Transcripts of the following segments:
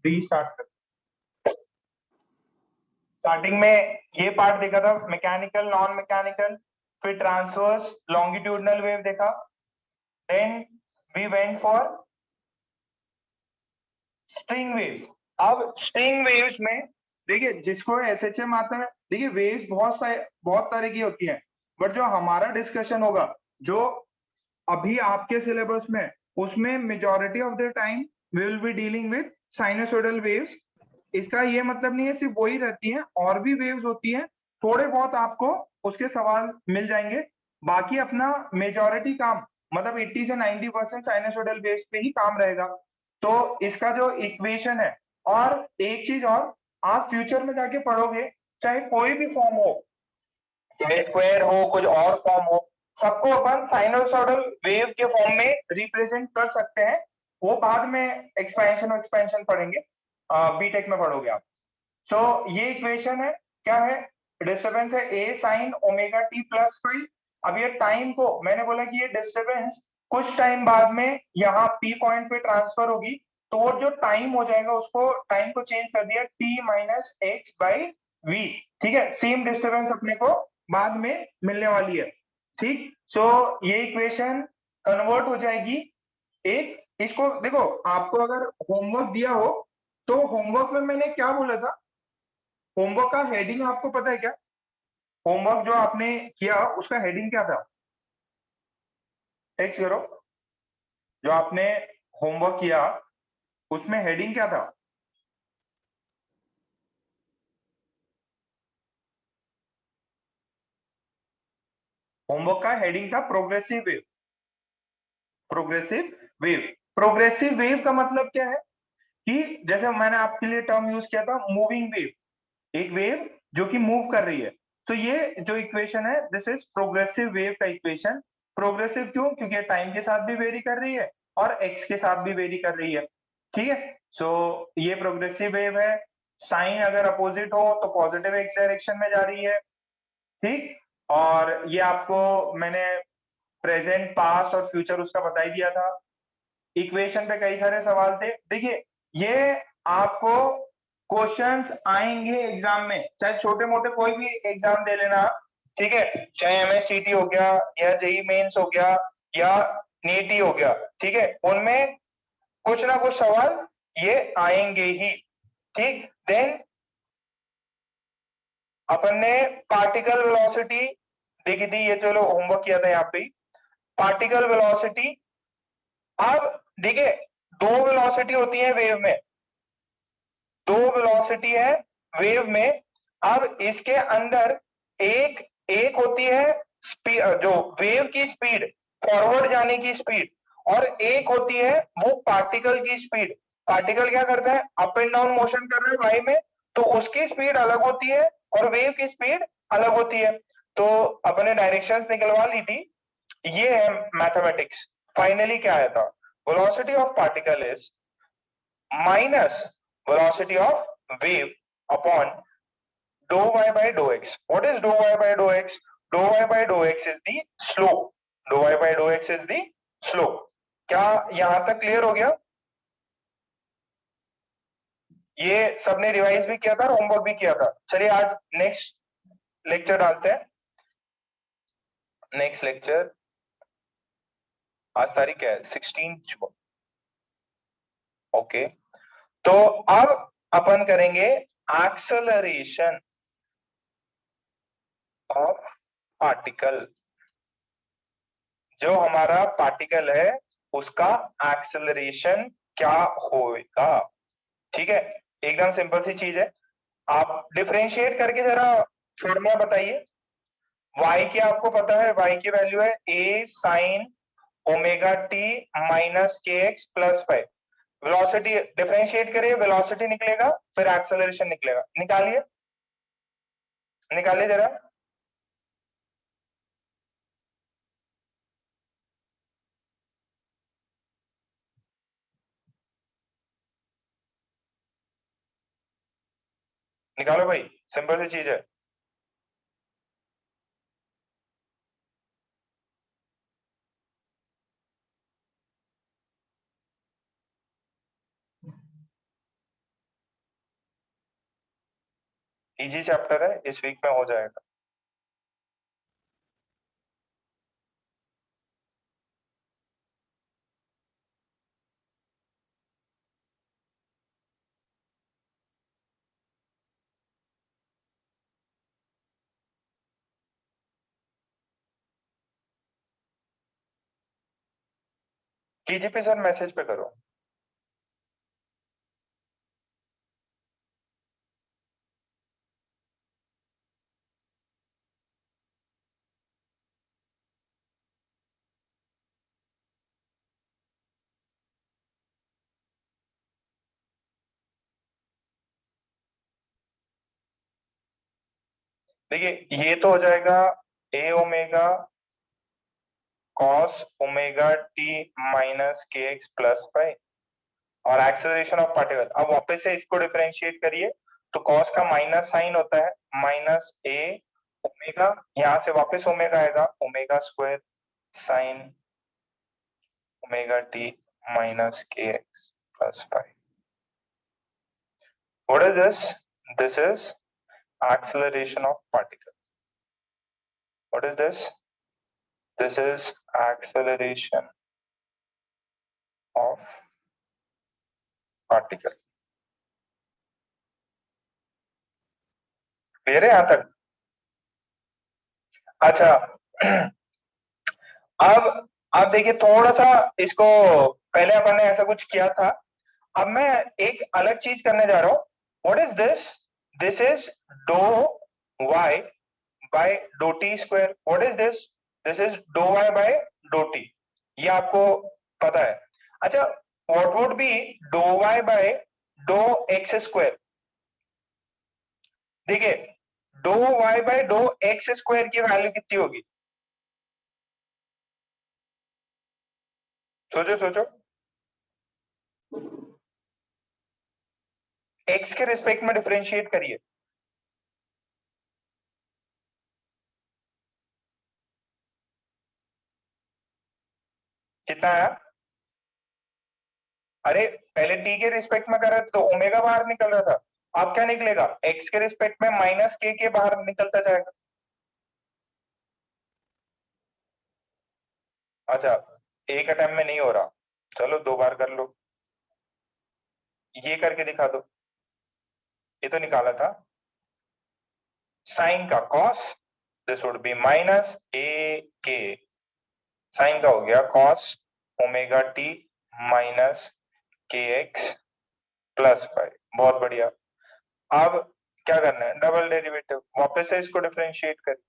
Restart कर। Starting में ये पार्ट देखा था, मैकेनिकल, नॉन मैकेनिकल, फिर ट्रांसवर्स लॉन्गिट्यूडनल वेव देखा, then we went for string waves. अब स्ट्रिंग वेव्स में देखिए, जिसको एसएचएम आता है, देखिए वेव्स बहुत तरह की होती हैं, बट जो हमारा डिस्कशन होगा, जो अभी आपके सिलेबस में, उसमें majority of the time we will be dealing with sinusoidal waves. इसका ये मतलब नहीं है सिर्फ वही रहती हैं, और भी वेव्स होती हैं, थोड़े बहुत आपको उसके सवाल मिल जाएंगे। बाकी अपना मेजॉरिटी काम, मतलब 80 से 90% साइनसोइडल वेव्स पे ही काम रहेगा। तो इसका जो इक्वेशन है, और एक चीज और, आप फ्यूचर में जाके पढ़ोगे, चाहे कोई भी फॉर्म हो, चाहे स्क्वायर हो, कुछ और फॉर्म हो, सबको अपन साइनोसॉइडल वेव के फॉर्म में रिप्रेजेंट कर सकते हैं। वो बाद में एक्सपेंशन पढ़ेंगे, बीटेक में पढ़ोगे आप। सो ये इक्वेशन है, क्या है, डिस्टर्बेंस है A sine omega T plus five. अब ये टाइम को मैंने बोला कि ये डिस्टर्बेंस कुछ टाइम बाद में यहाँ पी पॉइंट पे ट्रांसफर होगी, तो वो जो टाइम हो जाएगा, उसको टाइम को चेंज कर दिया t minus x by v. ठीक है, सेम डिस्टर्बेंस अपने को बाद में मिलने वाली है। ठीक, सो ये इक्वेशन कन्वर्ट हो जाएगी एक, इसको देखो, आपको अगर होमवर्क दिया हो, तो होमवर्क में मैंने क्या बोला था, होमवर्क का हेडिंग आपको पता है क्या? होमवर्क जो आपने किया उसका हेडिंग क्या था? टेक्स्ट करो, जो आपने होमवर्क किया उसमें हेडिंग क्या था? होमवर्क का हेडिंग था progressive wave. Progressive wave, progressive wave का मतलब क्या है कि जैसे मैंने आपके लिए टर्म यूज किया था मूविंग वेव, एक वेव जो कि मूव कर रही है। तो ये जो इक्वेशन है, दिस इज प्रोग्रेसिव वेव का इक्वेशन। प्रोग्रेसिव क्यों? क्योंकि टाइम के साथ भी वेरी कर रही है और एक्स के साथ भी वेरी कर रही है। ठीक है, सो ये प्रोग्रेसिव वेव है। साइन अगर अपोजिट हो तो पॉजिटिव एक्स डायरेक्शन में जा रही है। ठीक, और ये आपको मैंने प्रेजेंट, पास्ट और फ्यूचर उसका बता ही दिया था। इक्वेशन पे कई सारे सवाल थे। देखिए, ये आपको क्वेश्चंस आएंगे एग्जाम में, चाहे छोटे मोटे कोई भी एग्जाम दे लेना। ठीक है, चाहे एमएससीटी हो गया, या जेई मेंस हो गया, या नीटी हो गया, ठीक है, उनमें कुछ ना कुछ सवाल ये आएंगे ही। ठीक, देन अपन ने पार्टिकल वेलोसिटी देखी थी, ये चलो होमवर्क किया था यहाँ पे। पार्टिकल वेलोसिटी, अब देखिए, दो वेलोसिटी होती है वेव में, दो वेलोसिटी है वेव में। अब इसके अंदर एक एक होती है स्पीड, जो वेव की स्पीड, फॉरवर्ड जाने की स्पीड, और एक होती है वो पार्टिकल की स्पीड। पार्टिकल क्या करता है, अप एंड डाउन मोशन कर रहा है वाई में, तो उसकी स्पीड अलग होती है और वेव की स्पीड अलग होती है। तो अपने डायरेक्शंस निकलवा ली थी। ये है मैथमेटिक्स। फाइनली क्या आया था, velocity of particle is minus velocity of wave upon dou y by dou x. What is dou y by dou x? Dou y by dou x is the slope. Dou y by dou x is the slope. क्या यहां तक clear हो गया? ये सबने revise भी किया था, होमवर्क भी किया था। चलिए आज नेक्स्ट लेक्चर डालते हैं। नेक्स्ट लेक्चर, आज तारीख क्या है, 16 ओके। तो अब अपन करेंगे एक्सेलरेशन ऑफ पार्टिकल। जो हमारा पार्टिकल है उसका एक्सेलरेशन क्या होगा। ठीक है, एकदम सिंपल सी चीज है। आप डिफरेंशिएट करके जरा फॉर्मूला बताइए। y की आपको पता है, y की वैल्यू है a sine omega T minus K X plus five. Velocity differentiate करिए, वेलोसिटी निकलेगा, फिर एक्सेलरेशन निकलेगा। निकालिए, निकालिए जरा। निकालो भाई, सिंपल सी चीज है। इजी चैप्टर है, इस वीक में हो जाएगा। केजीपी सर मैसेज पे करो। देखिए ये तो हो जाएगा A omega cos omega T minus K X plus pi, और एक्सेलरेशन ऑफ पार्टिकल। अब वापस से इसको डिफरेंशिएट करिए, तो कॉस का माइनस साइन होता है माइनस ए ओमेगा, यहां से वापस ओमेगा आएगा, omega square sine omega T minus K X plus pi. What is this? This is acceleration of particle. What is this? This is acceleration of particle. Clear है यहां तक? अच्छा अब देखिए थोड़ा सा इसको, पहले अपन ने ऐसा कुछ किया था, अब मैं एक अलग चीज करने जा रहा हूं। What is this? This is do Y by do T square. What is this? This is do Y by do T, ये आपको पता है। अच्छा, what would be do Y by do X square? देखिए do Y by do X square की value कितनी होगी? सोचो सोचो, एक्स के रिस्पेक्ट में डिफरेंशिएट करिए। कितना आया? अरे पहले टी के रिस्पेक्ट में कर रहे थे तो ओमेगा बाहर निकल रहा था, अब क्या निकलेगा? एक्स के रिस्पेक्ट में माइनस के बाहर निकलता जाएगा। अच्छा, एक अटेम्प्ट में नहीं हो रहा, चलो दो बार कर लो। ये करके दिखा दो, ये तो निकाला था साइन का cos, this would be minus A K, sine का हो गया cos omega T minus K X plus five. बहुत बढ़िया। अब क्या करना है? डबल डेरिवेटिव, वापस से इसको डिफरेंशिएट करें,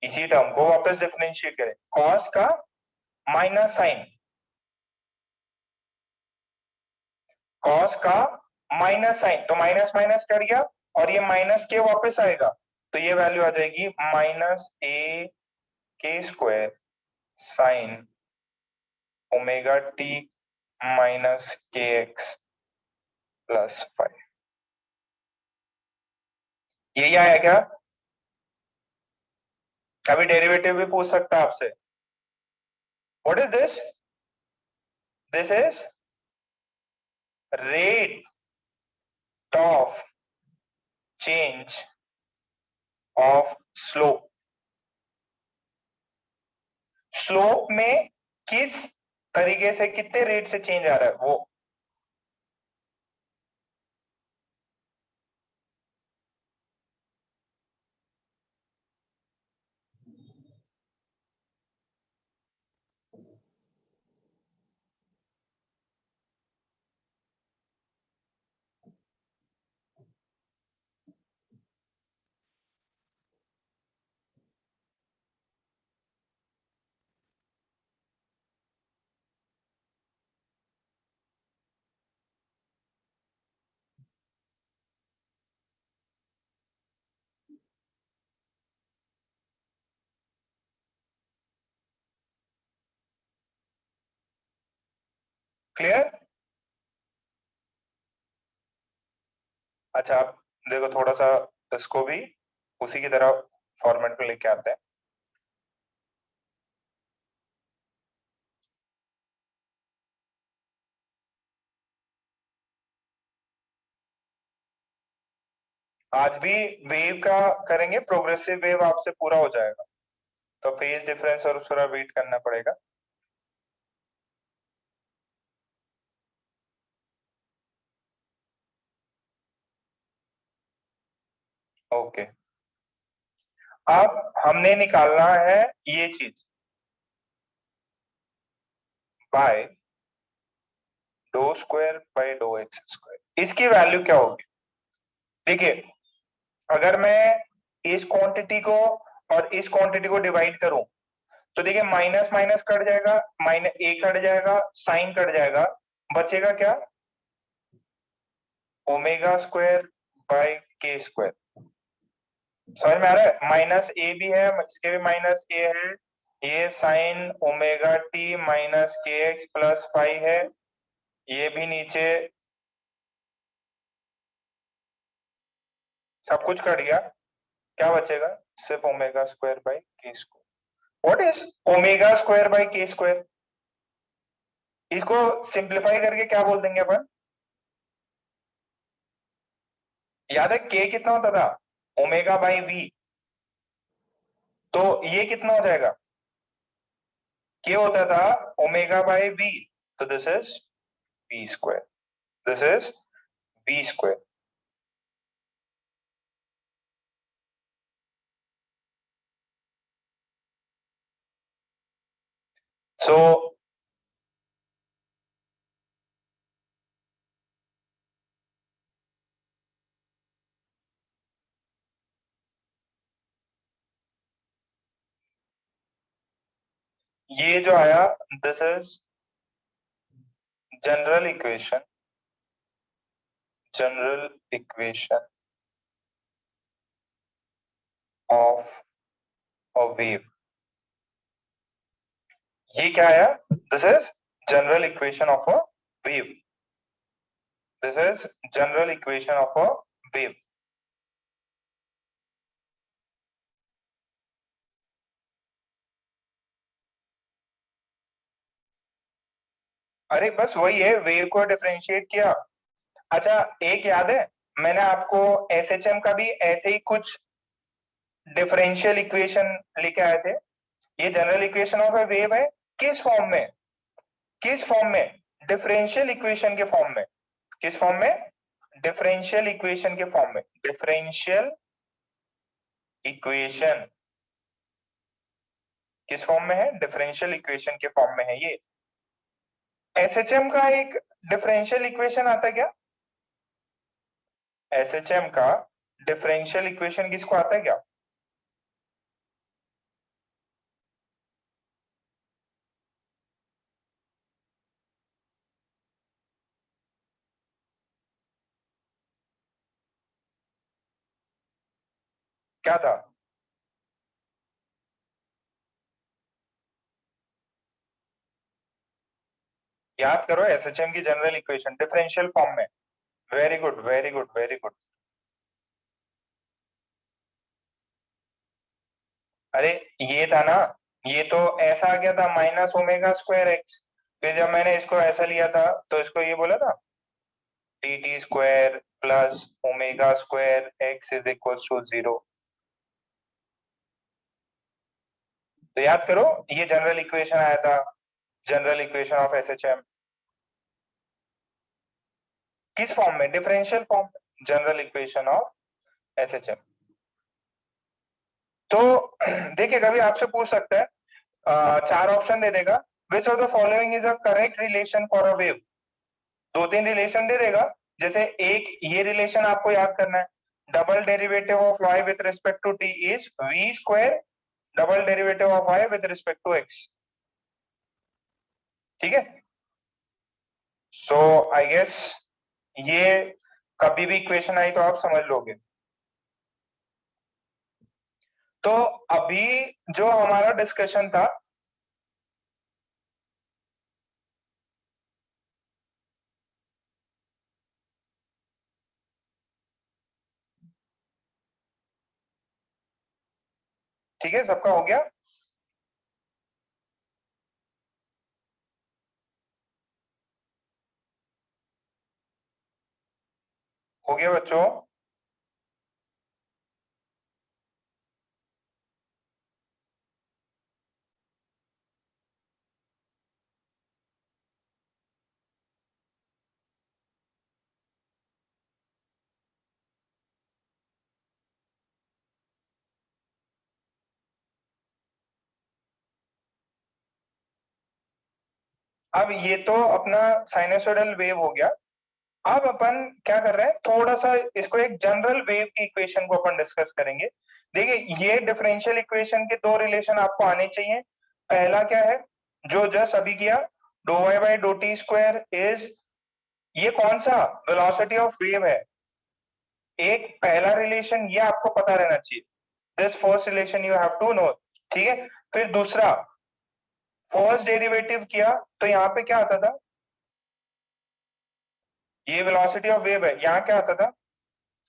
इसी टर्म को वापस डिफरेंशिएट करें, कॉस का माइनस साइन, कॉस का माइनस साइन, तो माइनस माइनस कर गया और ये माइनस के वापस आएगा, तो ये वैल्यू आ जाएगी माइनस ए के square sine omega T minus K X plus five. यही आया क्या? अभी डेरिवेटिव भी पूछ सकता है आपसे। What is this? This is rate of change of slope. Slope में किस तरीके से, कितने रेट से चेंज आ रहा है वो। क्लियर? अच्छा, आप देखो थोड़ा सा इसको भी उसी की तरह फॉर्मेट में लेके आते हैं। आज भी वेव का करेंगे, प्रोग्रेसिव वेव आपसे पूरा हो जाएगा, तो फेज डिफरेंस और थोड़ा वेट करना पड़ेगा। ओके, अब हमने निकालना है ये चीज bye dough square by do X square. इसकी वैल्यू क्या होगी? देखिए, अगर मैं इस क्वांटिटी को और इस क्वांटिटी को डिवाइड करूं तो देखिए माइनस माइनस कट जाएगा, माइनस ए कट जाएगा, साइन कट जाएगा, बचेगा क्या? ओमेगा स्क्वायर बाय के स्क्वायर। समझ में आ रहा है? माइनस ए भी है, इसके भी माइनस ए है, ये sign omega T minus K X plus five है, ये भी नीचे सब कुछ कट गया, क्या बचेगा? सिर्फ ओमेगा स्क्वायर बाय के square. What is omega square by के स्क्वायर? इसको सिंप्लीफाई करके क्या बोल देंगे अपन? याद है के कितना होता था? Omega by V. तो ये कितना हो जाएगा? के होता था ओमेगा बाई वी, तो this is V square, this is V square. So ये जो आया, this is general equation, general equation of a wave. ये क्या आया? This is general equation of a wave, this is general equation of a wave. अरे बस वही है, वेव को डिफरेंशिएट किया। अच्छा, एक याद है मैंने आपको एसएचएम का भी ऐसे ही कुछ डिफरेंशियल इक्वेशन लेके आए थे। ये general equation of A wave है, किस फॉर्म में? किस फॉर्म में? डिफरेंशियल इक्वेशन के फॉर्म में। किस फॉर्म में? डिफरेंशियल इक्वेशन के फॉर्म में। डिफरेंशियल इक्वेशन किस फॉर्म में है? डिफरेंशियल इक्वेशन के फॉर्म में है ये। एसएचएम का एक डिफरेंशियल इक्वेशन आता है क्या? एसएचएम का डिफरेंशियल इक्वेशन किसको आता है क्या? क्या था? याद करो, एसएचएम की जनरल इक्वेशन डिफरेंशियल फॉर्म में। Very good, very good, very good. अरे ये था ना, ये तो ऐसा आ गया था माइनस ओमेगा स्क्वायर एक्स, फिर जब मैंने इसको ऐसा लिया था तो इसको ये बोला था t t square plus omega square x is equal to 0। तो याद करो, ये जनरल इक्वेशन आया था, जनरल इक्वेशन ऑफ एसएचएम। किस फॉर्म में? Differential form, general equation of SHM. तो देखिए, कभी आपसे पूछ सकता है, चार ऑप्शन दे देगा, विच of the following is a correct relation for a wave. दो तीन रिलेशन दे देगा, जैसे एक ये रिलेशन आपको याद करना है, double derivative of y with respect to t is v square double derivative of y with respect to x। ठीक है, सो आई गेस ये कभी भी इक्वेशन आई तो आप समझ लोगे। तो अभी जो हमारा डिस्कशन था, ठीक है, सबका हो गया? हो गया बच्चों? अब ये तो अपना साइनसोइडल वेव हो गया। अब अपन क्या कर रहे हैं, थोड़ा सा इसको एक जनरल वेव की इक्वेशन को अपन डिस्कस करेंगे। देखिए ये डिफरेंशियल इक्वेशन के दो रिलेशन आपको आने चाहिए। पहला क्या है, जो जस्ट अभी किया, do y by do T square is, ये कौन सा वेलोसिटी ऑफ वेव है। एक पहला रिलेशन ये आपको पता रहना चाहिए, this first relation you have to know. ठीक है, फिर दूसरा, फर्स्ट डेरिवेटिव किया तो यहाँ पे क्या आता था, ये वेलोसिटी ऑफ वेव है, यहाँ क्या आता था,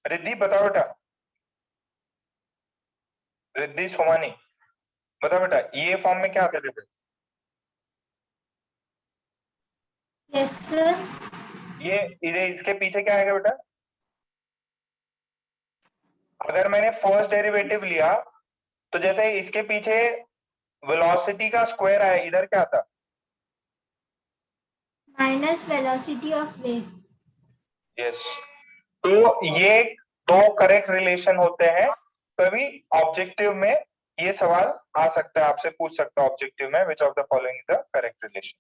रिद्धि बताओ बेटा, रिद्धि सोमानी बताओ बेटा, ये फॉर्म में क्या आते थे। Yes sir. ये इसके पीछे क्या आएगा बेटा, अगर मैंने फर्स्ट डेरिवेटिव लिया तो जैसे इसके पीछे वेलोसिटी का स्क्वायर आया, इधर क्या आता, minus velocity of wave. Yes. तो ये दो करेक्ट रिलेशन होते हैं। कभी ऑब्जेक्टिव में ये सवाल आ सकता है, आपसे पूछ सकता है ऑब्जेक्टिव में, which of the following is the correct relation.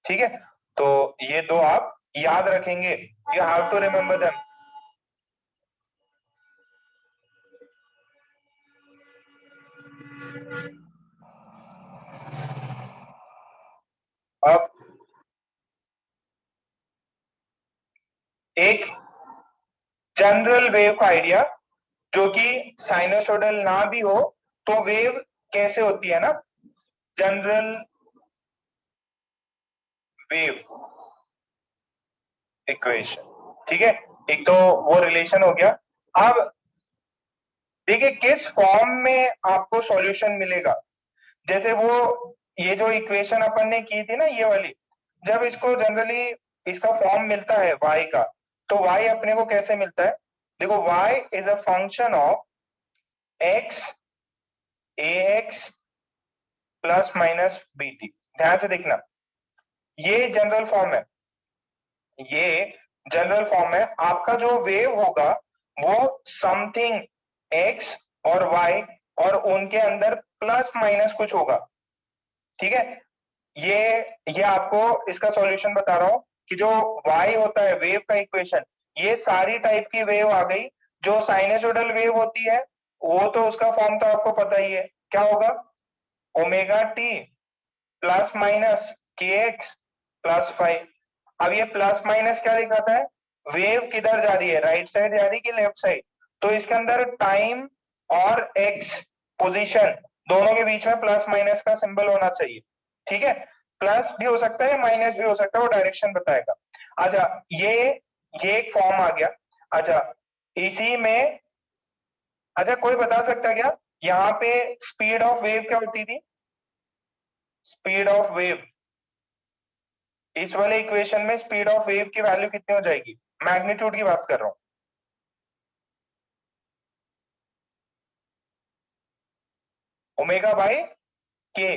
ठीक है, तो ये दो आप याद रखेंगे, you have to remember them. अब एक जनरल वेव का आइडिया, जो कि साइनोसोडल ना भी हो तो वेव कैसे होती है ना, जनरल वेव इक्वेशन। ठीक है, एक तो वो रिलेशन हो गया। अब देखिए किस फॉर्म में आपको सॉल्यूशन मिलेगा। जैसे वो ये जो इक्वेशन अपन ने की थी ना, ये वाली, जब इसको जनरली इसका फॉर्म मिलता है y का, तो y अपने को कैसे मिलता है, देखो y is a function of x ax plus minus bt। ध्यान से देखना, ये जनरल फॉर्म है, ये जनरल फॉर्म है। आपका जो वेव होगा वो समथिंग x और y और उनके अंदर प्लस माइनस कुछ होगा। ठीक है, ये ये आपको इसका सॉल्यूशन बता रहा हूं कि जो y होता है वेव का इक्वेशन, ये सारी टाइप की वेव आ गई। जो साइनसोइडल वेव होती है वो तो उसका फॉर्म तो आपको पता ही है, क्या होगा, omega T plus minus K X plus five. अब ये प्लस माइनस क्या दिखाता है, वेव किधर जा रही है, राइट साइड जा रही है कि लेफ्ट साइड। तो इसके अंदर टाइम और एक्स पोजीशन दोनों के बीच में प्लस माइनस का सिंबल होना चाहिए। ठीक है, प्लस भी हो सकता है माइनस भी हो सकता है, वो डायरेक्शन बताएगा। अच्छा, ये एक फॉर्म आ गया। अच्छा, इसी में, अच्छा कोई बता सकता है क्या, यहाँ पे स्पीड ऑफ वेव क्या होती थी, स्पीड ऑफ वेव, इस वाले इक्वेशन में स्पीड ऑफ वेव की वैल्यू कितनी हो जाएगी, मैग्नीट्यूड की बात कर रहा हूं, ओमेगा बाई के।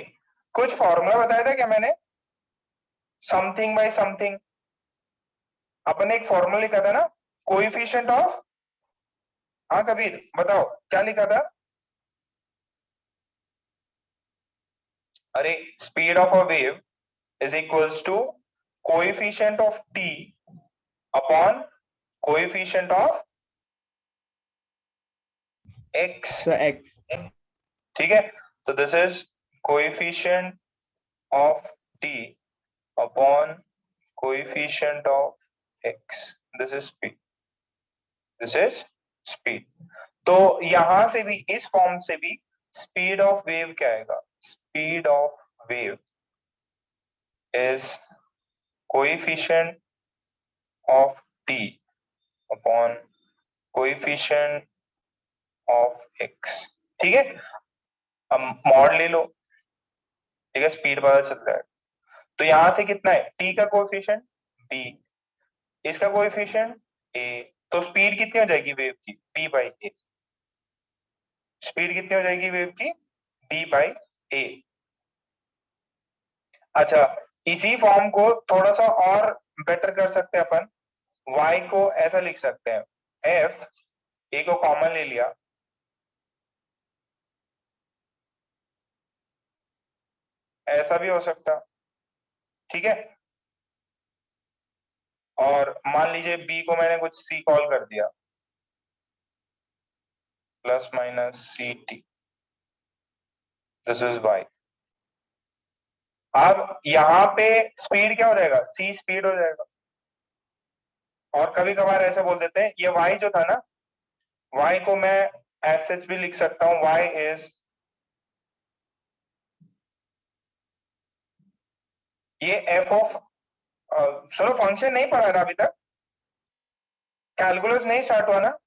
कुछ फॉर्मूला बताया था क्या मैंने, समथिंग बाय समथिंग, अपन ने एक फॉर्मूला लिखा था ना, कोएफिशिएंट ऑफ, हाँ कबीर बताओ क्या लिखा था, अरे speed of a wave is equals to coefficient of t upon coefficient of x. So X. ठीक है, तो this is coefficient of t upon coefficient of x, this is speed, this is speed. तो यहां से भी, इस form से भी स्पीड ऑफ वेव क्या आएगा, speed of wave is coefficient of t upon coefficient of x. ठीक है, अब मॉड ले लो, ठीक है, स्पीड पता चल रहा है। तो यहां से कितना है, टी का कोएफिशिएंट बी, इसका कोएफिशिएंट ए, तो स्पीड कितनी हो जाएगी वेव की, बी बाई ए। स्पीड कितनी हो जाएगी वेव की, बी बाई ए। अच्छा, इसी फॉर्म को थोड़ा सा और बेटर कर सकते हैं अपन, y को ऐसा लिख सकते हैं, f, a को कॉमन ले लिया, ऐसा भी हो सकता, ठीक है, और मान लीजिए b को मैंने कुछ c कॉल कर दिया, plus minus c t, this is y। अब यहाँ पे स्पीड क्या हो जाएगा, c स्पीड हो जाएगा। और कभी कभार ऐसे बोल देते हैं, ये y जो था ना, y को मैं एस भी लिख सकता हूं, y इज, ये f ऑफ, चलो फंक्शन नहीं पढ़ा ना अभी तक, कैलकुलस नहीं स्टार्ट हुआ ना,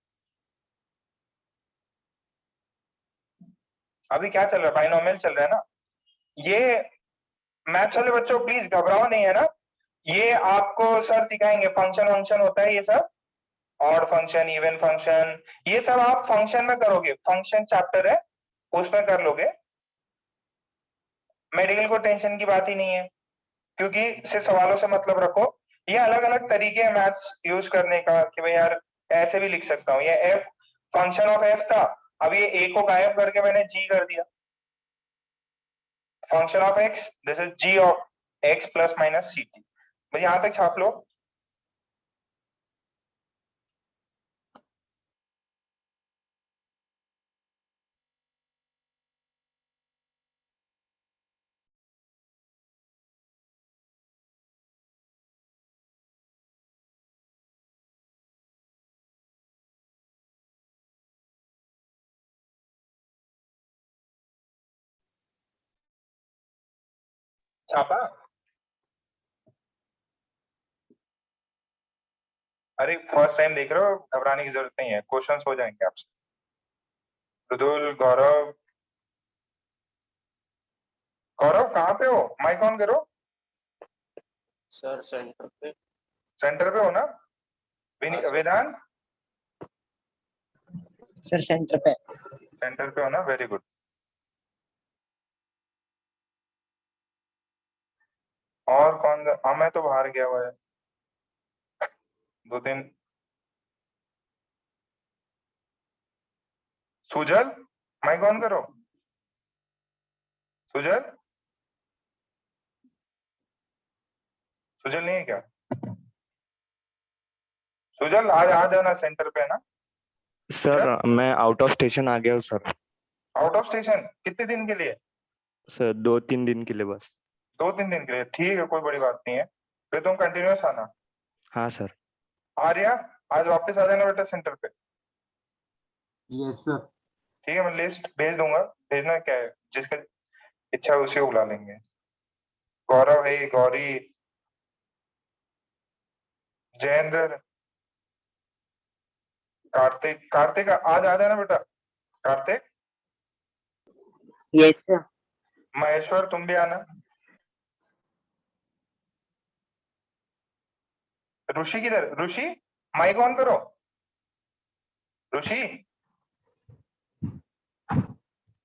अभी क्या चल रहा है, बाइनोमियल चल रहा है ना। ये मैथ्स वाले बच्चों प्लीज घबराओ नहीं, है ना, ये आपको सर सिखाएंगे, फंक्शन वंक्शन होता है ये सब, ऑड फंक्शन, इवन फंक्शन, ये सब आप फंक्शन में करोगे, फंक्शन चैप्टर है उसमें कर लोगे। मेडिकल को टेंशन की बात ही नहीं है, क्योंकि सिर्फ सवालों से मतलब रखो। ये अलग अलग तरीके हैं मैथ्स यूज करने का, कि भाई यार ऐसे भी लिख सकता हूँ, ये एफ फंक्शन ऑफ एफ था, अब ये ए को गायब करके मैंने जी कर दिया, function of x, this is g of x plus minus c t. भाई यहां तक छाप लो। छापा? अरे फर्स्ट टाइम देख रहे हो, घबराने की जरूरत नहीं है, क्वेश्चंस हो जाएंगे आपसे। रुदुल, गौरव, गौरव कहाँ पे हो, माइक ऑन करो। सर सेंटर पे। सेंटर पे हो ना? वेदांत सर सेंटर पे। सेंटर पे हो ना, वेरी गुड। और कौन, हाँ मैं तो बाहर गया हुआ है 2 दिन। सुजल माइक ऑन करो, सुजल, सुजल नहीं है क्या? सुजल आज आ जाना सेंटर पे ना। सर मैं आउट ऑफ स्टेशन आ गया हूँ सर। आउट ऑफ स्टेशन कितने दिन के लिए? सर 2-3 दिन के लिए बस। 2-3 दिन के लिए, ठीक है, कोई बड़ी बात नहीं है, फिर तुम कंटिन्यूस आना। हाँ सर। आर्या आज वापस आ जाना बेटा सेंटर पे। Yes sir. ठीक है, मैं लिस्ट भेज दूंगा, भेजना क्या है, जिसका इच्छा है उसी को बुला लेंगे। गौरव है, गौरी, जयेंद्र, कार्तिक, कार्तिक आज आ जाना बेटा, कार्तिक। Yes sir. महेश्वर तुम भी आना। ऋषि किधर, ऋषि माइक ऑन करो, ऋषि।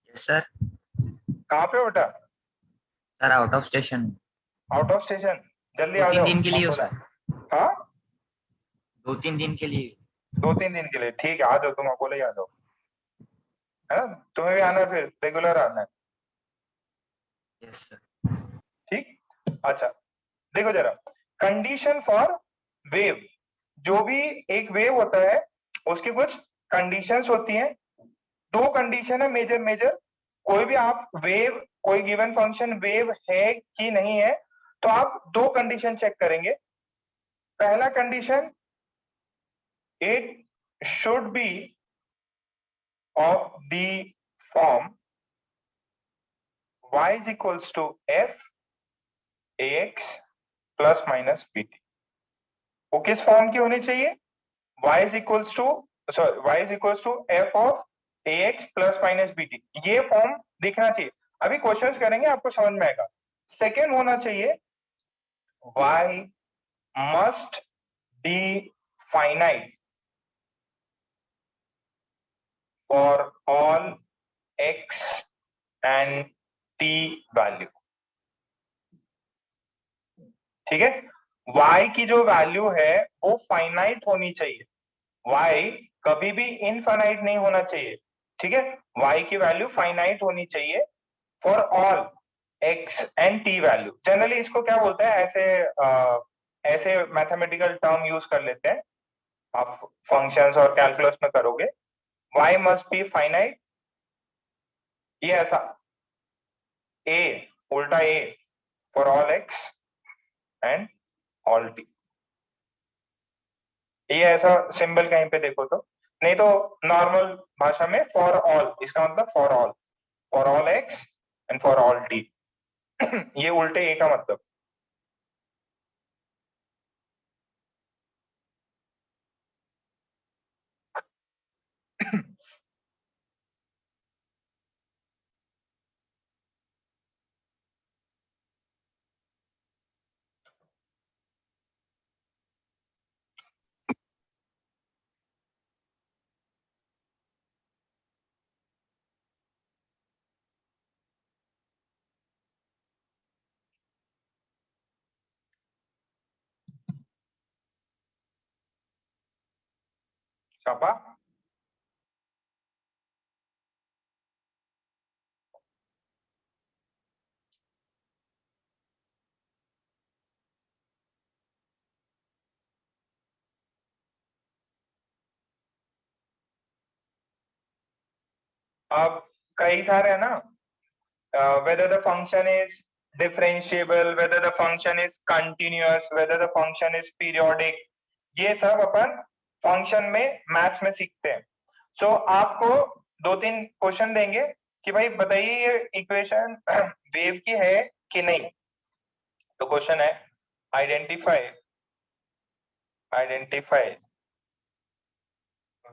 Yes sir. कहाँ पे हो बेटा? Sir out of station. Out of station, जल्दी आ 2-3 जाओ। दिन के लिए हो सर। हाँ 2-3 दिन के लिए। 2-3 दिन के लिए, ठीक है, आ जाओ, तुम अकेले ही आ जाओ, है ना, तुम्हें भी आना है, फिर रेगुलर आना है। Yes sir. ठीक, अच्छा देखो जरा, कंडीशन फॉर वेव, जो भी एक वेव होता है उसकी कुछ कंडीशंस होती हैं। 2 कंडीशन है मेजर मेजर, कोई भी आप वेव, कोई गिवन फंक्शन वेव है कि नहीं है, तो आप 2 कंडीशन चेक करेंगे। पहला condition, it should be of the form y is equals to f ax plus minus bt। वो किस फॉर्म की होनी चाहिए? y is equals to, sorry, y is equals to f of ax plus minus bt, ये form दिखना चाहिए। अभी questions करेंगे, आपको समझ में आएगा। सेकेंड होना चाहिए, y must be finite for all x and t value। ठीक है, y की जो वैल्यू है वो फाइनाइट होनी चाहिए, y कभी भी इनफाइनाइट नहीं होना चाहिए। ठीक है, y की वैल्यू फाइनाइट होनी चाहिए for all x and t value. Generally इसको क्या बोलते हैं, ऐसे मैथमेटिकल टर्म यूज कर लेते हैं, आप फंक्शंस और कैलकुलस में करोगे। y मस्ट बी फाइनाइट, ये ऐसा a उल्टा a for all x and all t, ये ऐसा सिंबल कहीं पे देखो तो, नहीं तो नॉर्मल भाषा में फॉर ऑल, इसका मतलब for all x and for all t, ये उल्टे a का मतलब। छापा। अब कई सारे है ना, whether the function is differentiable, whether the function is continuous, whether the function is periodic, ये सब अपन फंक्शन में मैथ्स में सीखते हैं। सो आपको 2-3 क्वेश्चन देंगे कि भाई बताइए ये इक्वेशन वेव की है कि नहीं। तो क्वेश्चन है identify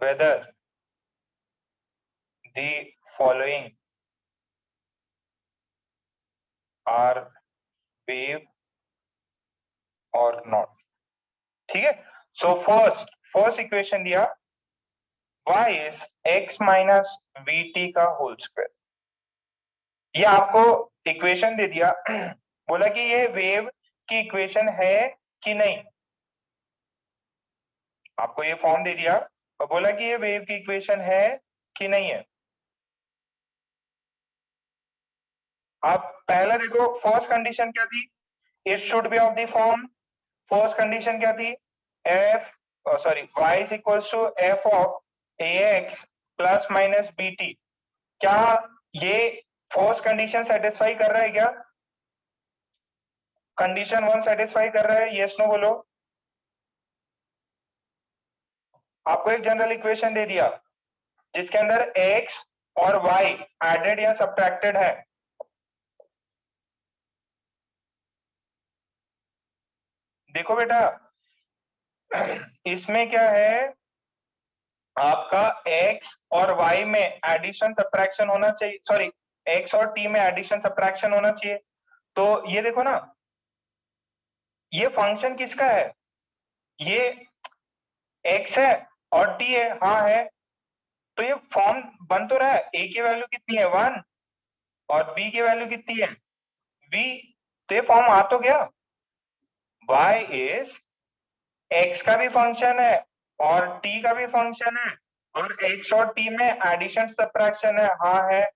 whether the following are wave or not। ठीक है, सो फर्स्ट इक्वेशन दिया y is x minus vt का होल स्क्वायर, ये आपको इक्वेशन दे दिया। बोला कि ये वेव की इक्वेशन है कि नहीं, आपको ये फॉर्म दे दिया और बोला कि ये वेव की इक्वेशन है कि नहीं है। आप पहला देखो, फर्स्ट कंडीशन क्या थी, it should be of the form, first condition क्या थी, y is equals to f of ax plus minus bt। क्या ये फर्स्ट कंडीशन सेटिस्फाई कर रहा है क्या, कंडीशन 1 सेटिस्फाई कर रहा है, यस नो बोलो। आपको एक जनरल इक्वेशन दे दिया जिसके अंदर x और y एडेड या सब्ट्रैक्टेड है, देखो बेटा इसमें क्या है, आपका x और y में एडिशन सब्ट्रैक्शन होना चाहिए, सॉरी x और t में एडिशन सब्ट्रैक्शन होना चाहिए। तो ये देखो ना, ये फंक्शन किसका है, ये x है और t है, हाँ है, तो ये फॉर्म बन तो रहा है, a की वैल्यू कितनी है 1 और b की वैल्यू कितनी है v, तो ये फॉर्म आ तो गया। y इज x का भी फंक्शन है और t का भी फंक्शन है और x और t में एडिशन सब्ट्रैक्शन है, हाँ है,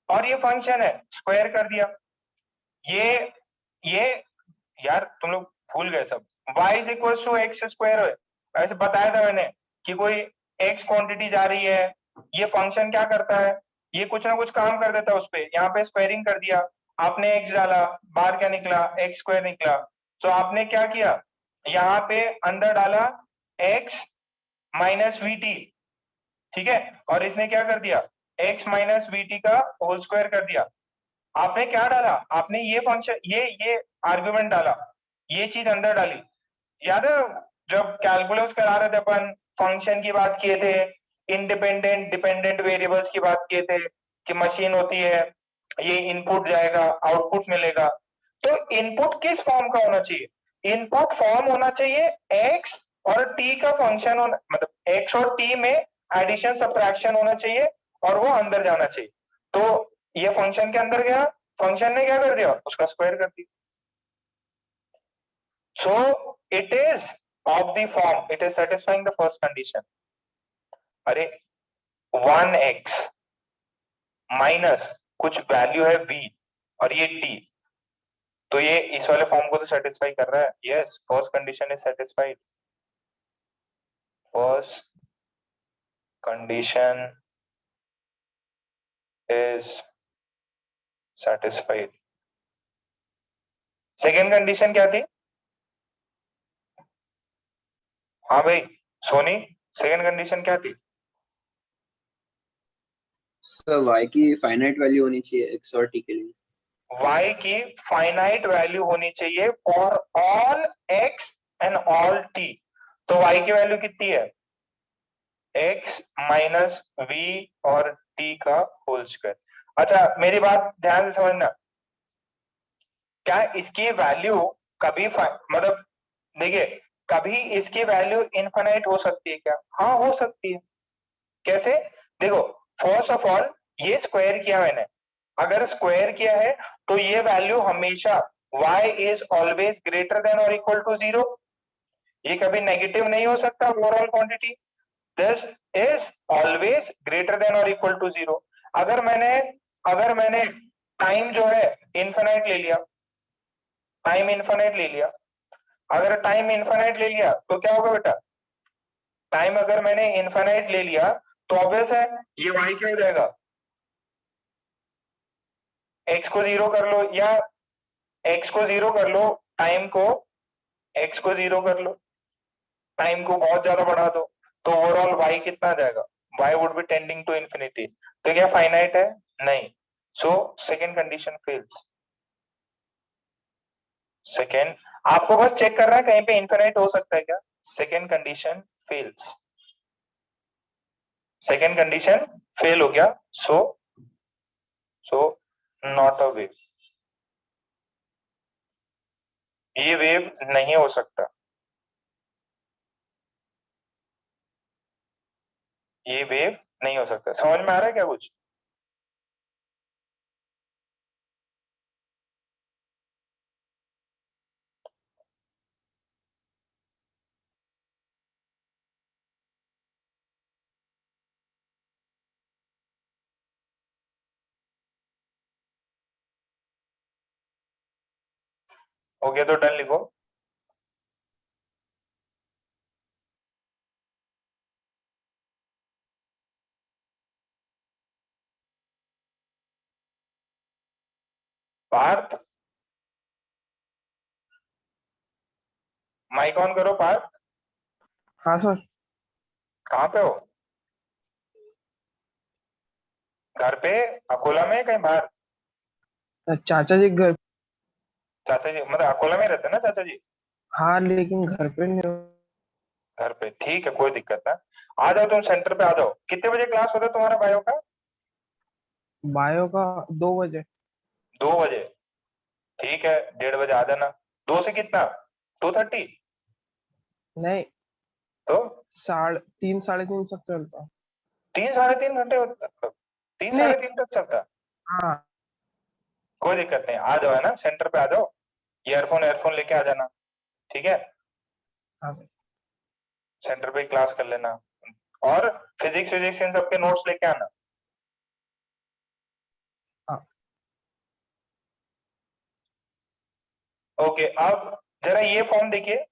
और ये फंक्शन है, स्क्वायर कर दिया। ये यार तुम लोग भूल गए सब, y is equal to x square, ऐसे बताया था मैंने कि कोई x क्वांटिटी जा रही है, ये फंक्शन क्या करता है, ये कुछ ना कुछ काम कर देता है उस पे, यहाँ पे स्क्वायरिंग कर दिया, आपने x डाला, बाहर क्या निकला, x स्क्वायर निकला। तो आपने क्या किया, यहाँ पे अंदर डाला x माइनस वीटी, ठीक है, और इसने क्या कर दिया, x माइनस वीटी का होल स्क्वायर कर दिया। आपने क्या डाला, आपने ये फंक्शन, ये आर्गुमेंट डाला, ये चीज अंदर डाली। याद है जब कैलकुलस करा रहे थे अपन, फंक्शन की बात किए थे, इंडिपेंडेंट डिपेंडेंट वेरिएबल्स की बात किए थे कि मशीन होती है, ये इनपुट जाएगा आउटपुट मिलेगा, तो इनपुट किस फॉर्म का होना चाहिए, इनपुट फॉर्म होना चाहिए x और t का फंक्शन होना, मतलब x और t में एडिशन सब्ट्रैक्शन होना चाहिए और वो अंदर जाना चाहिए। तो ये फंक्शन के अंदर गया, फंक्शन ने क्या कर दिया, उसका स्क्वायर कर दिया। So it is of the form, it is satisfying the first condition। अरे 1x माइनस कुछ वैल्यू है v और ये t, तो ये इस वाले फॉर्म को तो सेटिस्फाई कर रहा है। Yes, first condition is satisfied, first condition is satisfied. Second condition क्या थी? हाँ भाई सोनी, सेकेंड कंडीशन क्या थी? सर y की फाइनाइट वैल्यू होनी चाहिए x और t के लिए। y की फाइनाइट वैल्यू होनी चाहिए for all x and all t। तो y की वैल्यू कितनी है? x माइनस v और t का होल स्क्वायर। अच्छा मेरी बात ध्यान से समझना, क्या इसकी वैल्यू कभी मतलब देखिए, कभी इसकी वैल्यू इनफाइनाइट हो सकती है क्या? हाँ हो सकती है। कैसे? देखो, फर्स्ट ऑफ ऑल ये स्क्वायर किया मैंने, अगर स्क्वायर किया है तो ये वैल्यू हमेशा y is always greater than और इक्वल टू 0, ये कभी नेगेटिव नहीं हो सकता। Overall quantity this is always greater than और इक्वल टू 0। अगर मैंने टाइम जो है इनफिनाइट ले लिया, टाइम इनफिनाइट ले लिया, अगर टाइम इनफिनाइट ले लिया तो क्या होगा बेटा? टाइम अगर मैंने इनफिनाइट ले लिया तो ऑब्वियस है ये y क्या हो जाएगा? x को 0 कर लो, या x को 0 कर लो, टाइम को x को 0 कर लो, टाइम को बहुत ज्यादा बढ़ा दो, तो ओवरऑल y कितना आ जाएगा? y would be tending to infinity. तो क्या फाइनाइट है? नहीं। So second condition fails. Second, आपको बस चेक करना है कहीं पे इनफिनाइट हो सकता है क्या? Second condition fails, second condition fail हो गया। सो नॉट अ वेव, ये वेव नहीं हो सकता, ये वेव नहीं हो सकता। समझ में आ रहा है क्या कुछ? हो गया तो डन लिखो। पार्थ, माइक ऑन करो पार्थ। हाँ सर। कहाँ पे हो? घर पे, अकोला में, कहीं बाहर? चाचा जी घर। चाचा जी मतलब अकोला में रहते हैं ना चाचा जी? हाँ लेकिन घर पे नहीं हो। घर पे, ठीक है, कोई दिक्कत ना। आ जाओ, तुम सेंटर पे आ जाओ। कितने बजे क्लास होता है तुम्हारा बायो का? बायो का 2 बजे। 2 बजे, ठीक है, 1:30 आ जाना। 2 से कितना? 2:30? नहीं, तो 3 साढ़े 3 तक चलता। 3 साढ़े 3 घंटे होता? तीन नहीं। साढ़े तीन तक चलता? हाँ। कोई दिक्कत नहीं, आ जाओ, है ना, सेंटर पे आ जाओ। ईयरफोन एयरफोन लेके आ जाना, ठीक है? हाँ सर। सेंटर पे क्लास कर लेना, और फिजिक्स फिजिक्स इन सबके नोट्स लेके आना। हाँ। ओके, अब जरा ये फॉर्म देखिए,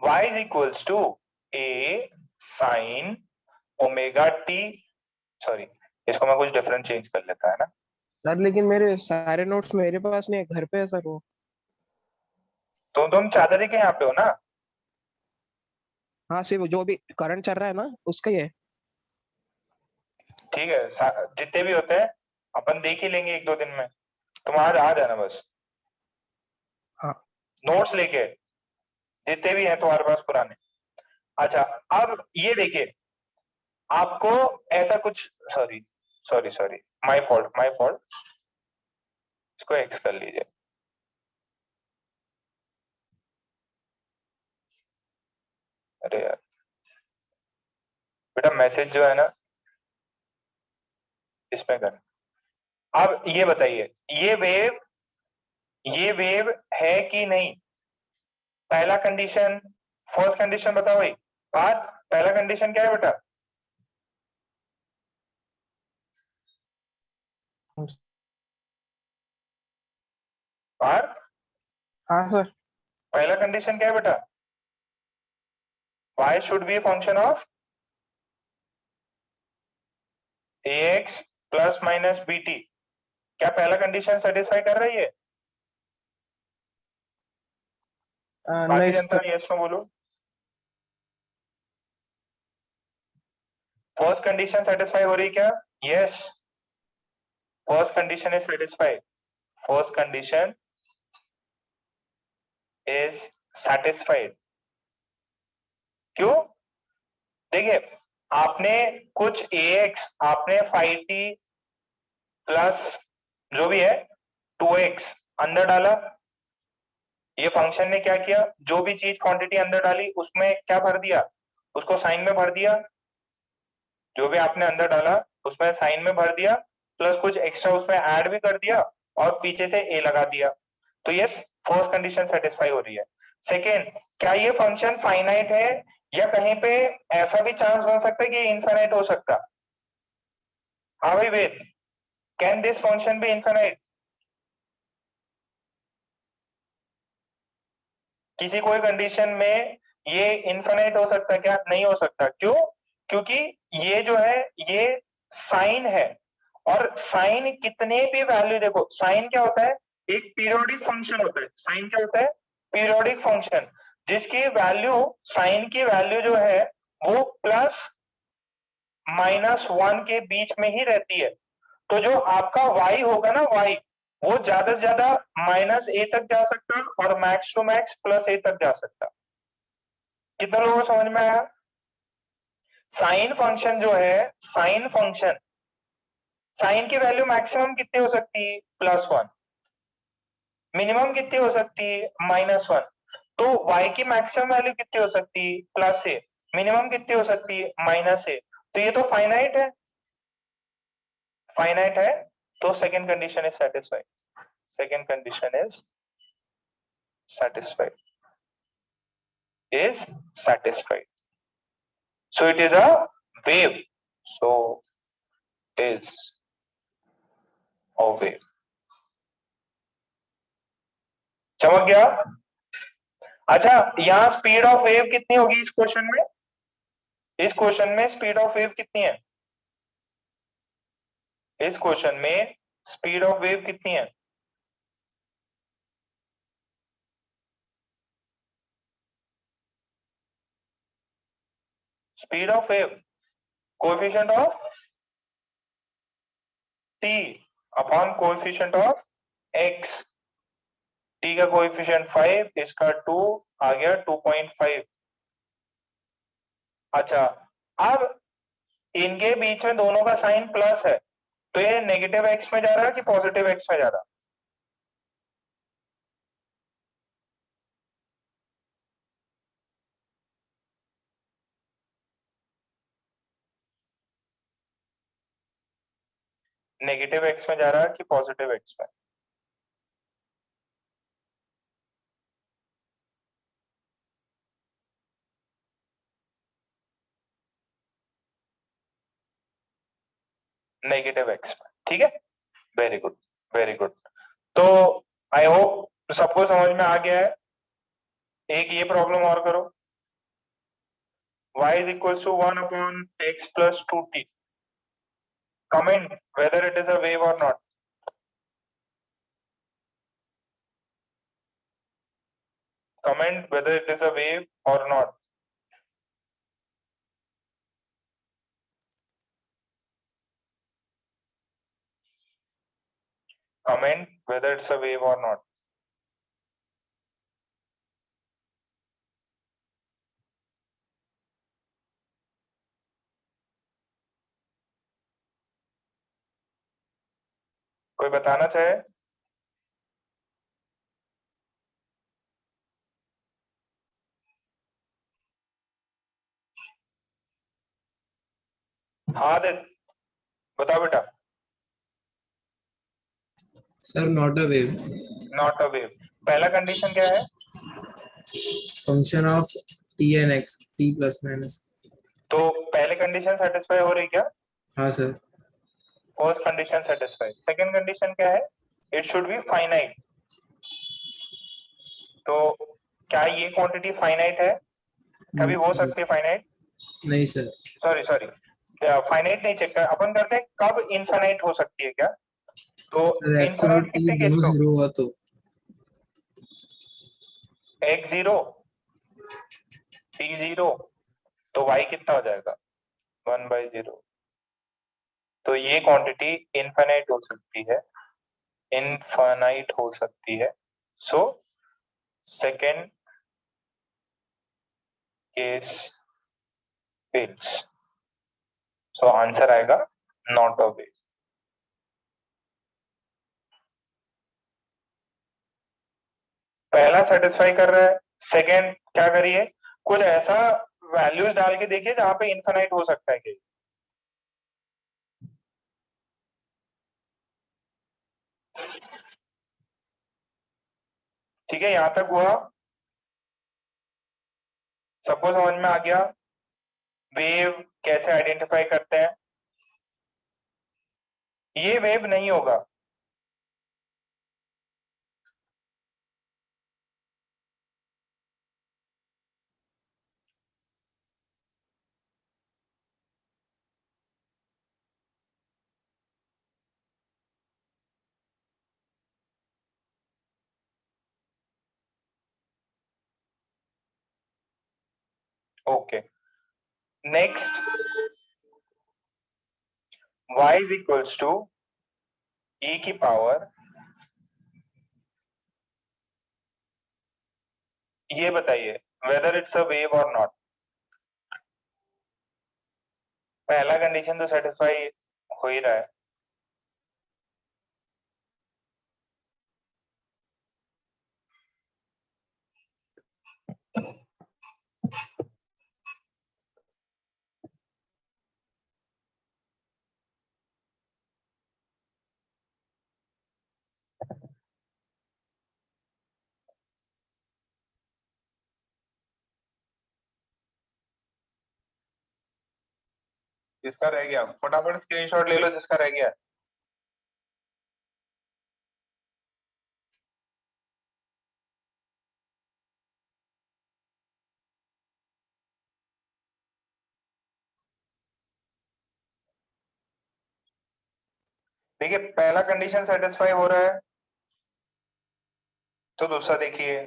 y is equals to a sine omega t, sorry इसको मैं कुछ डिफरेंट चेंज कर लेता है ना। सर लेकिन मेरे सारे नोट्स मेरे पास नहीं है, घर पे है सर वो। तो तुम चाचा जी के यहाँ पे हो ना? हाँ सिर्फ जो भी करंट चल रहा है ना उसका ही है। ठीक है, जितने भी होते हैं अपन देख ही लेंगे 1-2 दिन में। तुम आज आ जाना बस, हाँ। नोट्स लेके, जितने भी हैं तुम्हारे पास पुराने। अच्छा, अब ये देखिए, आपको ऐसा कुछ, sorry sorry sorry, my fault my fault, इसको एक्स कर लीजिए। अरे यार बेटा, मैसेज जो है ना इसमें कर। अब ये बताइए, ये वेव है कि नहीं? पहला कंडीशन, फर्स्ट कंडीशन बताओ भाई। बात, पहला कंडीशन क्या है बेटा? और हाँ सर। पहला कंडीशन क्या है बेटा? y should be function of ax plus minus bt। क्या पहला कंडीशन सेटिस्फाई कर रही है? बाकी नहीं जनता सर। यस नो बोलो। फर्स्ट कंडीशन सेटिस्फाई हो रही क्या? Yes, first condition is satisfied. First condition is satisfied. क्यों? देखिए, आपने कुछ ax, आपने 5t प्लस जो भी है 2x अंदर डाला। ये फंक्शन ने क्या किया? जो भी चीज क्वांटिटी अंदर डाली उसमें क्या भर दिया? उसको साइन में भर दिया। जो भी आपने अंदर डाला उसमें साइन में भर दिया, प्लस कुछ एक्स्ट्रा उसमें ऐड भी कर दिया और पीछे से a लगा दिया। तो यस, फर्स्ट कंडीशन सेटिस्फाई हो रही है। सेकेंड, क्या ये फंक्शन फाइनाइट है या कहीं पे ऐसा भी चांस बन सकता है कि इनफाइनाइट हो सकता? हाँ भाई Ved, can this function be infinite? किसी कोई कंडीशन में ये इनफाइनाइट हो सकता है क्या? नहीं हो सकता। क्यों? क्योंकि ये जो है ये साइन है, और साइन कितने भी वैल्यू, देखो साइन क्या होता है? एक पीरियोडिक फंक्शन होता है। साइन क्या होता है? पीरियोडिक फंक्शन, जिसकी वैल्यू, साइन की वैल्यू जो है वो प्लस माइनस 1 के बीच में ही रहती है। तो जो आपका y होगा ना, y वो ज्यादा से ज्यादा माइनस a तक जा सकता और max to max plus a तक जा सकता। कितने लोगों को समझ में आया? साइन फंक्शन जो है, साइन फंक्शन, साइन की वैल्यू मैक्सिमम कितनी हो सकती है? +1। मिनिमम कितनी हो सकती है? -1। तो y की मैक्सिमम वैल्यू कितनी हो सकती है? +a। मिनिमम कितनी हो सकती है? -a। तो ये तो फाइनाइट है, फाइनाइट है। तो second condition is satisfied. Second condition is satisfied, is satisfied. So it is a wave. So is a wave. चमक गया? अच्छा, यहाँ स्पीड ऑफ वेव कितनी होगी इस क्वेश्चन में? इस क्वेश्चन में स्पीड ऑफ वेव कितनी है? इस क्वेश्चन में स्पीड ऑफ वेव कितनी है? Speed of wave, coefficient of t upon coefficient of x। t का कोएफिशिएंट 5, इसका 2 आ गया 2.5। अच्छा, अब इनके बीच में दोनों का साइन प्लस है, तो ये नेगेटिव एक्स में जा रहा है कि पॉजिटिव एक्स में जा रहा? नेगेटिव एक्स में जा रहा है कि पॉजिटिव एक्स में? नेगेटिव एक्स में, ठीक है। Very good, very good. तो आई होप सबको समझ में आ गया है। एक ये प्रॉब्लम और करो, y is equals to 1 upon x plus 2t. Comment whether it is a wave or not. Comment whether it is a wave or not. Comment whether it's a wave or not. कोई बताना चाहे? हाँ दे, बताओ बेटा। Sir not a wave. Not a wave, पहला condition क्या है? Function of T and x, T plus minus. तो पहले कंडीशन सेटिस्फाई हो रही क्या? हाँ sir. First condition satisfy. Second condition क्या है? It should be finite. तो क्या ये क्वांटिटी फाइनाइट है? कभी हो सकती है फाइनाइट? नहीं सर। सॉरी फाइनाइट नहीं चेक कर, अपन करते हैं कब इनफाइनाइट हो सकती है क्या? तो सर एक्स और इनफाइनाइट टी कितने केस दोनों पे? जीरो हुआ तो x 0 t 0 तो y कितना हो जाएगा? 1/0। तो ये क्वांटिटी इनफाइनाइट हो सकती है, इनफाइनाइट हो सकती है। So second case fails. So answer आएगा नॉट अ वेव। पहला सेटिस्फाई कर रहा है, सेकेंड क्या करिए, कुछ ऐसा वैल्यूज डाल के देखिए जहां पे इनफाइनाइट हो सकता है कि ठीक है। यहां तक हुआ, सबको समझ में आ गया वेव कैसे आइडेंटिफाई करते हैं? ये वेव नहीं होगा। Okay, next y is equals to e की पावर, ये बताइए वेदर इट्स अ वेव और नॉट। पहला कंडीशन तो सेटिस्फाई हो ही रहा है। जिसका रह गया फटाफट स्क्रीनशॉट ले लो, जिसका रह गया। देखिए पहला कंडीशन सेटिस्फाई हो रहा है, तो दूसरा देखिए।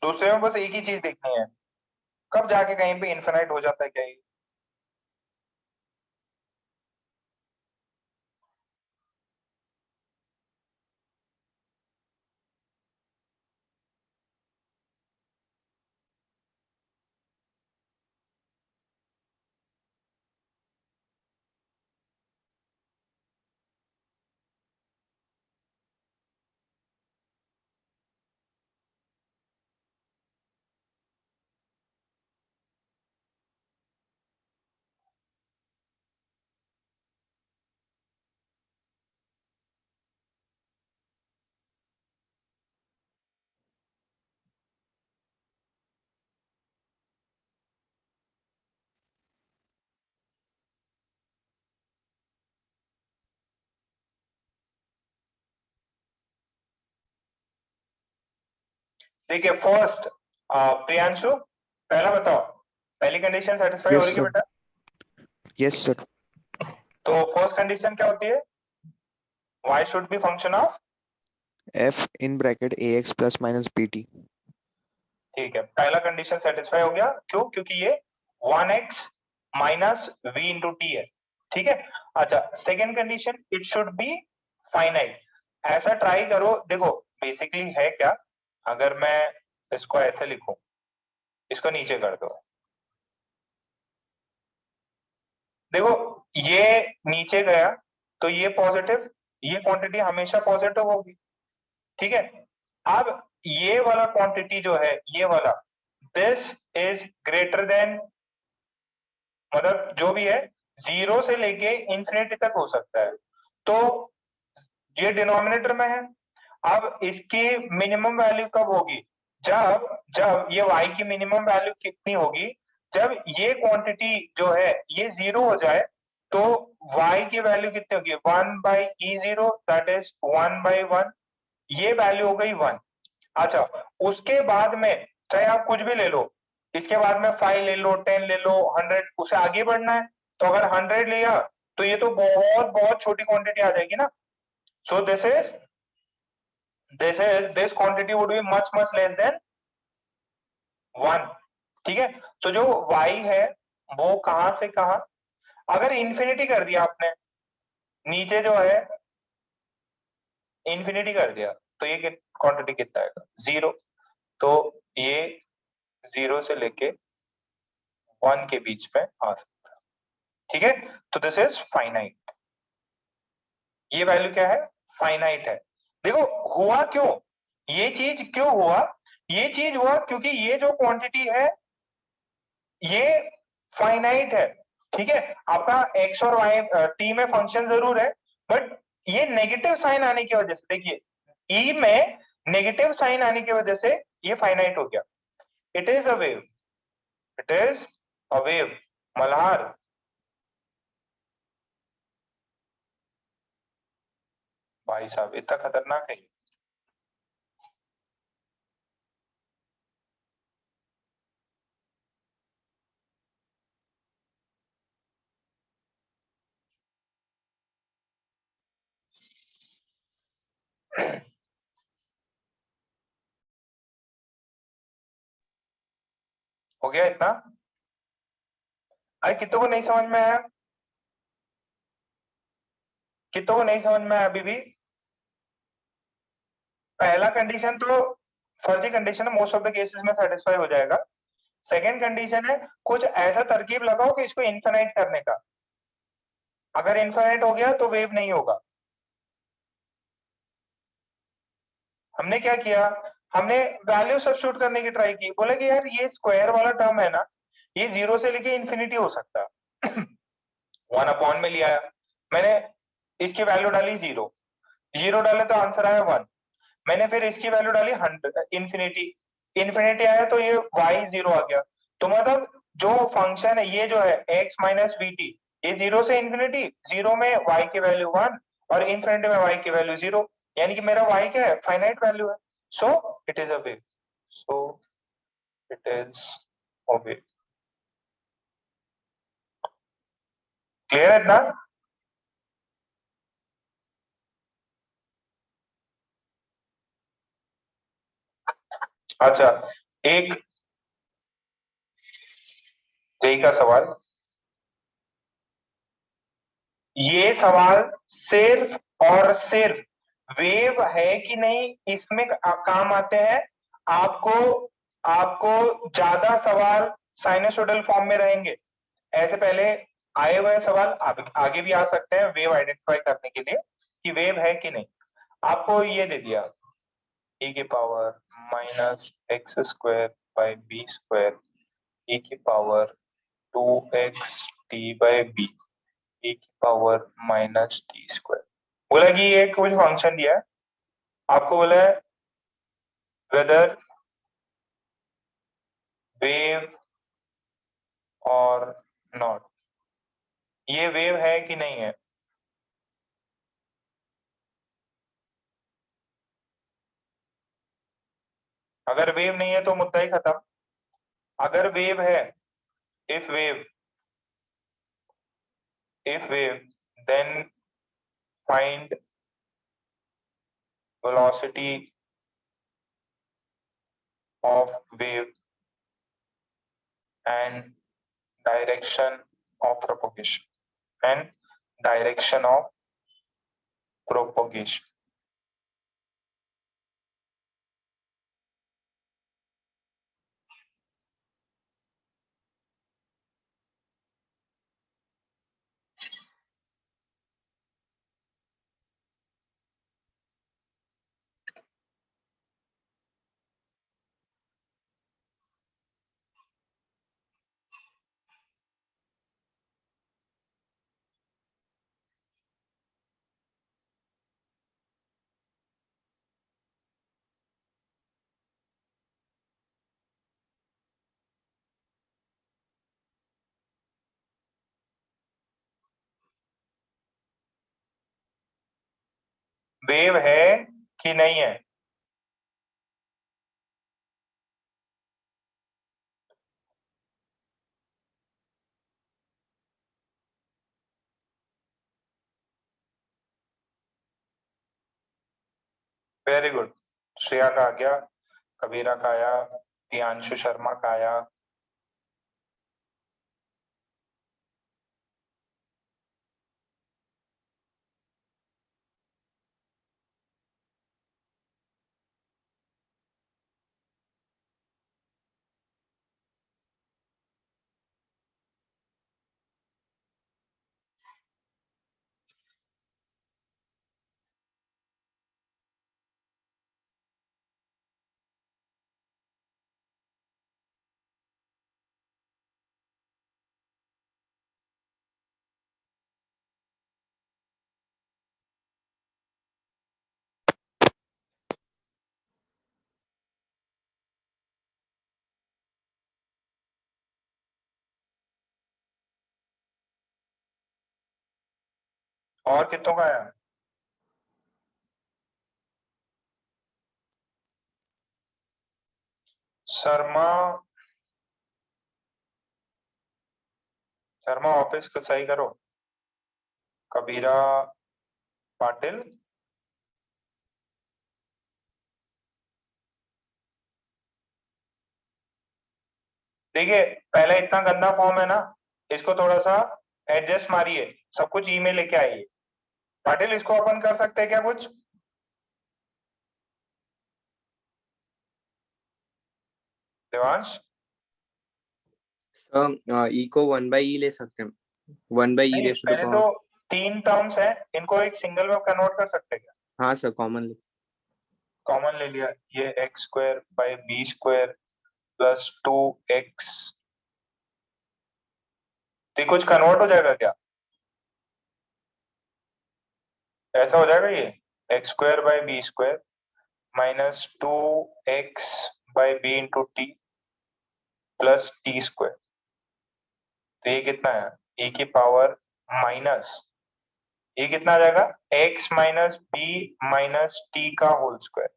दूसरे में बस एक ही चीज देखनी है, कब जाके कहीं पे इन्फिनाइट हो जाता है क्या ये? देखिए फर्स्ट प्रियांशु, पहला बताओ, पहली कंडीशन सेटिस्फाई हो Yes, रही है sir. बेटा? Yes, sir. तो फर्स्ट कंडीशन क्या होती है? y should be function of, F in bracket ax plus minus bt. ठीक है, पहला कंडीशन सेटिस्फाई हो गया। क्यों? क्योंकि ये 1x minus v into T है। ठीक है। अच्छा, second condition, it should be finite. ऐसा ट्राई करो, देखो बेसिकली है क्या, अगर मैं इसको ऐसे लिखूं, इसको नीचे कर दो, देखो ये नीचे गया तो ये पॉजिटिव, ये क्वांटिटी हमेशा पॉजिटिव होगी। ठीक है। अब ये वाला क्वांटिटी जो है, ये वाला, दिस इज ग्रेटर देन, मतलब जो भी है 0 से लेके इंफिनिटी तक हो सकता है। तो ये डिनोमिनेटर में है। अब इसकी मिनिमम वैल्यू कब होगी? जब जब ये y की मिनिमम वैल्यू कितनी होगी? जब ये क्वांटिटी जो है ये 0 हो जाए, तो y की वैल्यू कितनी होगी? 1/e0, that is 1/1। ये वैल्यू हो गई 1। अच्छा, उसके बाद में चाहे आप कुछ भी ले लो, इसके बाद में 5 ले लो, 10 ले लो, 100, उसे आगे बढ़ना है। तो अगर 100 लिया तो ये तो बहुत बहुत छोटी क्वांटिटी आ जाएगी ना। So this quantity would be much much less than 1। ठीक है, तो जो y है वो कहां से कहां, अगर इंफिनिटी कर दिया आपने, नीचे जो है इंफिनिटी कर दिया, तो ये क्वांटिटी कितना आएगा, 0। तो ये 0 से लेके 1 के बीच में आ सकता है। ठीक है, तो दिस इज फाइनाइट। ये वैल्यू क्या है, फाइनाइट है। देखो हुआ क्यों, ये चीज क्यों हुआ, ये चीज हुआ क्योंकि ये जो क्वांटिटी है ये फाइनाइट है। ठीक है, आपका x और y t में फंक्शन जरूर है, बट ये नेगेटिव साइन आने की वजह से, देखिए e में नेगेटिव साइन आने की वजह से ये फाइनाइट हो गया। It is a wave, it is a wave. Malhar, भाई साहब इतना खतरनाक है ये। हो गया इतना, अरे कितनों को नहीं समझ में आया, कितनों को नहीं समझ में आया अभी भी। पहला कंडीशन तो फर्जी कंडीशन है, मोस्ट ऑफ द केसेस में सेटिस्फाई हो जाएगा। सेकंड कंडीशन है कुछ ऐसा तरकीब लगाओ कि इसको इनफिनाइट करने का, अगर इनफिनाइट हो गया तो वेव नहीं होगा। हमने क्या किया, हमने वैल्यू सब्स्टिट्यूट करने की ट्राई की, बोले कि यार ये स्क्वायर वाला टर्म है ना, ये 0 से लेके इंफिनिटी हो सकता है। 1 अपॉन में लिया, मैंने इसकी वैल्यू डाली 0, 0 डाले तो आंसर आया 1। मैंने फिर इसकी वैल्यू डाली 100, इंफिनिटी, इंफिनिटी आया तो ये y 0 आ गया। तो मतलब जो फंक्शन है ये जो है x माइनस वी टी, ये 0 से इंफिनिटी, 0 में y की वैल्यू 1 और इंफिनिटी में y की वैल्यू 0, यानी कि मेरा y क्या है, फाइनाइट वैल्यू है। So it is a wave, so it is a wave. Clear है इतना। अच्छा, एक यही का सवाल, ये सवाल सिर्फ और सिर्फ वेव है कि नहीं इसमें काम आते हैं। आपको आपको ज्यादा सवाल साइनसोइडल फॉर्म में रहेंगे, ऐसे पहले आए हुए सवाल आगे भी आ सकते हैं वेव आइडेंटिफाई करने के लिए कि वेव है कि नहीं। आपको ये दे दिया e की power minus x square by b square e की power 2x t by b e की पावर माइनस टी स्क्वायर। बोला कि ये कुछ फंक्शन दिया है, आपको बोला है वेदर वेव और नॉट, ये वेव है कि नहीं है। अगर वेव नहीं है तो मुद्दा ही खत्म। अगर वेव है, if wave then find velocity of wave and direction of propagation and direction of propagation। Wave है कि नहीं है? Very good. श्रेया का आ गया, कबीरा का आया, प्रियांशु शर्मा का आया। और कितनों का आया? शर्मा, शर्मा ऑफिस को सही करो। कबीरा, पाटिल, देखिए पहले इतना गंदा फॉर्म है ना, इसको थोड़ा सा एडजस्ट मारिए, सब कुछ ईमेल लेके आइए। पाटिल इसको ओपन कर सकते हैं क्या कुछ? देवांश, ई को 1/e ले सकते हैं, 1/e नहीं रेज टू द पहले तो पावर। 3 टर्म्स हैं, इनको एक सिंगल में कन्वर्ट कर सकते हैं क्या? हाँ सर, कॉमन ले। कॉमन ले लिया, ये x square by b square plus 2x, तो ये कुछ कन्वर्ट हो जाएगा क्या? ऐसा हो जाएगा ये, x square by b square minus 2x by b into t plus t square. तो ये कितना है? e की पावर माइनस, ये कितना आ जाएगा? x minus b minus t का होल स्क्वायर।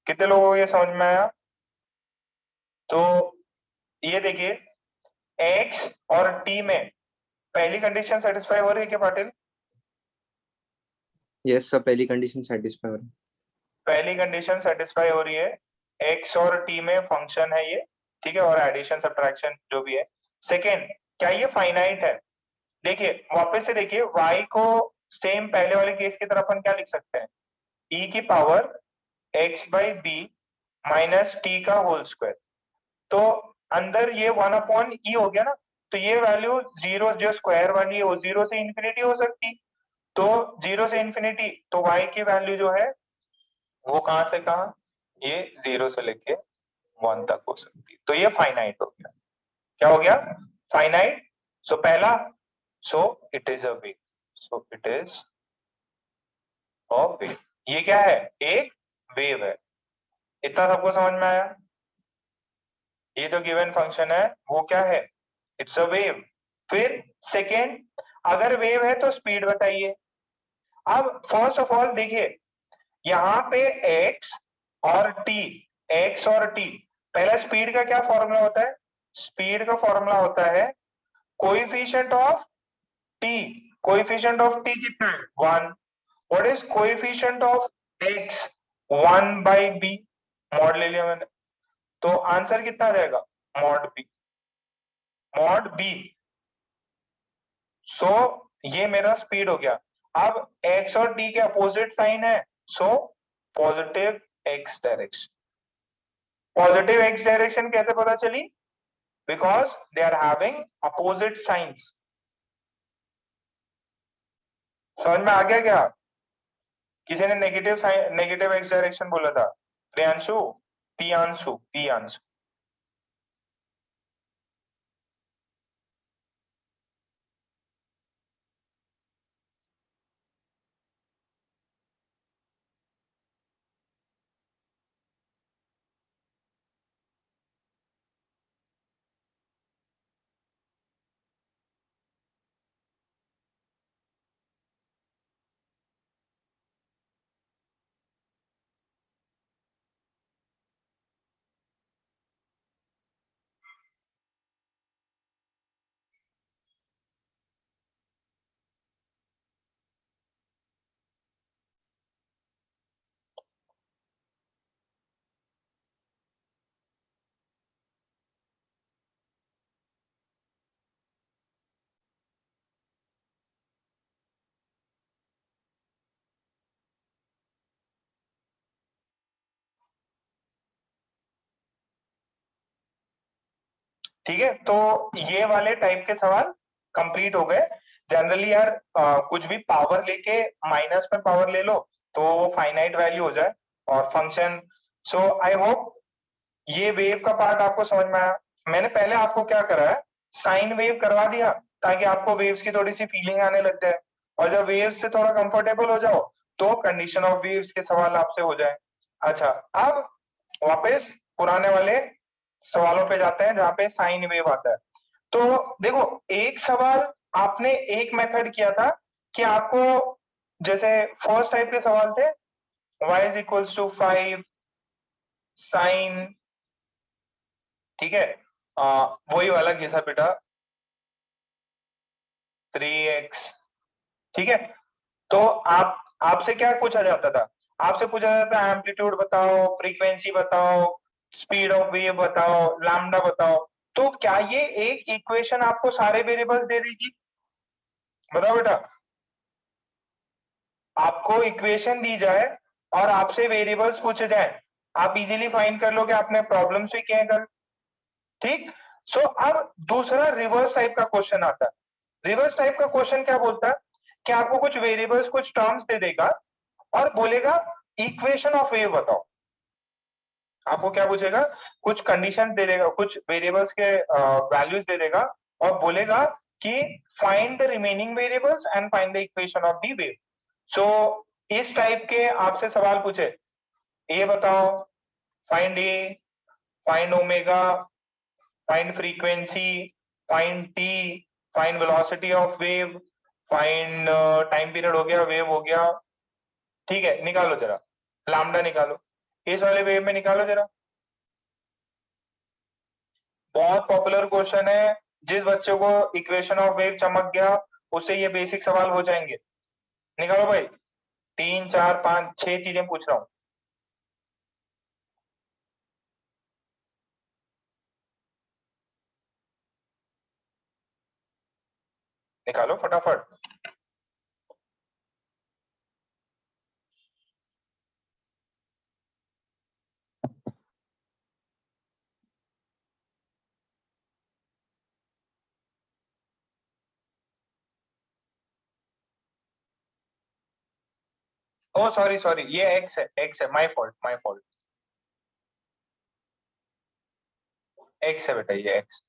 कितने लोगों को ये समझ में आया? तो ये देखिए, x और t में पहली कंडीशन सेटिस्फाई हो रही है क्या पाटिल? यस सर, पहली कंडीशन सेटिस्फाई हो रही है। पहली कंडीशन सेटिस्फाई हो रही है, x और t में फंक्शन है ये, ठीक है, और एडिशन सब्ट्रैक्शन जो भी है। सेकेंड, क्या ये फाइनाइट है? देखिए वापस से देखिए, y को सेम पहले वाले केस की तरह अपन क्या लिख सकते हैं? e की power x by b minus t का होल स्क्वायर। तो अंदर ये 1/e हो गया ना, तो ये वैल्यू जीरो, जो स्क्वायर वाली है वो जीरो से इंफिनिटी हो सकती, तो जीरो से इंफिनिटी, तो y की वैल्यू जो है वो कहां से कहां, ये जीरो से लेके 1 तक हो सकती है। तो ये फाइनाइट हो गया। क्या हो गया? फाइनाइट। सो पहला, so it is a wave, so it is a wave. ये क्या है? एक वेव है। इतना सबको समझ में आया? ये जो गिवन फंक्शन है वो क्या है? It's a wave. फिर सेकेंड, अगर वेव है तो स्पीड बताइए। अब फर्स्ट ऑफ ऑल देखिए, यहाँ पे x और t, x और t, पहला स्पीड का क्या फॉर्मूला होता है? स्पीड का फॉर्मूला होता है coefficient of t। Coefficient of t कितना है? 1। What is coefficient of x? 1 by b, mod ले लिया मैंने, तो आंसर कितना आ जाएगा? Mod b, mod b। सो ये मेरा स्पीड हो गया। अब x और t के अपोजिट साइन है, so positive x direction. Positive x direction कैसे पता चली? Because they are having opposite signs. समझ में आ गया क्या? किसी ने नेगेटिव नेगेटिव x डायरेक्शन बोला था? प्रियांशु, पियांशु, पियांशु। ठीक है, तो ये वाले टाइप के सवाल कंप्लीट हो गए। जनरली यार कुछ भी पावर लेके माइनस में पावर ले लो तो वो फाइनाइट वैल्यू हो जाए और फंक्शन। सो आई होप ये वेव का पार्ट आपको समझ में आया। मैंने पहले आपको क्या करा है, साइन वेव करवा दिया ताकि आपको वेव्स की थोड़ी सी फीलिंग आने लग जाए, और जब वेव्स से थोड़ा कंफर्टेबल हो जाओ तो कंडीशन ऑफ वेव्स के सवाल आपसे हो जाए। अच्छा, अब वापस पुराने वाले सवालों पे जाते हैं जहां पे साइन वेव आता है। तो देखो, एक सवाल आपने एक मेथड किया था कि आपको, जैसे फर्स्ट टाइप के सवाल थे y is equals to 5 sine, ठीक है, वही वाला घिसा पिटा 3x, ठीक है। तो आपसे क्या पूछा जाता था, आपसे पूछा जाता था एम्पलीट्यूड बताओ, फ्रीक्वेंसी बताओ, स्पीड ऑफ वेव बताओ, लैम्डा बताओ। तो क्या ये एक इक्वेशन आपको सारे वेरिएबल्स दे देगी? बताओ बेटा, आपको इक्वेशन दी जाए और आपसे वेरिएबल्स पूछे जाए, आप इजीली फाइंड कर लोगे, आपने प्रॉब्लम्स भी किए हैं कल, ठीक। सो अब दूसरा रिवर्स टाइप का क्वेश्चन आता है। रिवर्स टाइप का क्वेश्चन क्या बोलता है कि आपको कुछ वेरिएबल्स, कुछ टर्म्स दे देगा और बोलेगा इक्वेशन ऑफ वेव बताओ। आपको क्या पूछेगा, कुछ कंडीशन दे देगा, कुछ वेरिएबल्स के वैल्यूज दे देगा और बोलेगा कि find the remaining variables and find the equation of the wave. So इस टाइप के आपसे सवाल पूछे, ये बताओ, find A, find omega, find frequency, find T, find velocity of wave, find time period हो गया, वेव हो गया, ठीक है, निकालो जरा लैम्डा, निकालो इस वाले वेव में, निकालो जरा। बहुत पॉपुलर क्वेश्चन है, जिस बच्चे को इक्वेशन ऑफ वेव चमक गया उससे ये बेसिक सवाल हो जाएंगे। निकालो भाई, 3 4 5 6 चीजें पूछ रहा हूं। निकालो फटाफट। ओ सॉरी सॉरी, ये एक्स है, एक्स है, my fault, my fault, x है बेटा, ये एक्स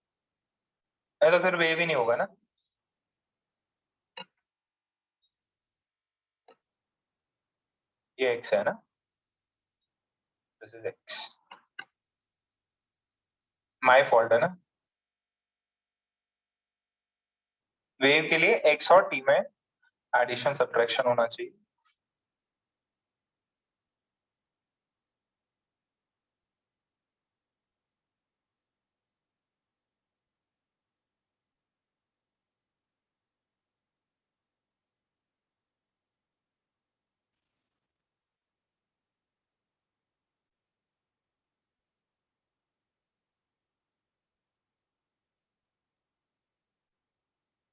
है, तो फिर वेव ही नहीं होगा ना। ये एक्स है ना, this is x, my fault है ना। वेव के लिए एक्स और टी में एडिशन सब्ट्रैक्शन होना चाहिए।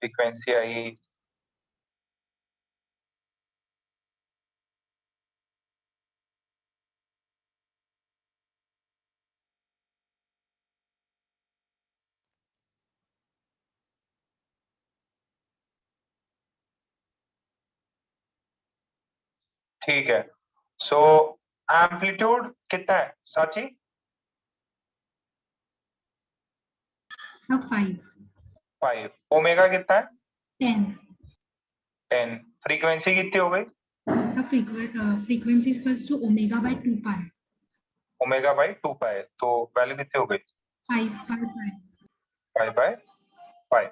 फ्रीक्वेंसी आई, ठीक है। सो एम्पलीट्यूड कितना है साची? सब 5 5। ओमेगा कितना है? 10 10। फ्रीक्वेंसी कितनी हो गई? सब frequency equals to omega by 2 pi, omega by 2 pi, तो वैल्यू कितनी हो गई? 5 पाई पाई 5 बाय 5,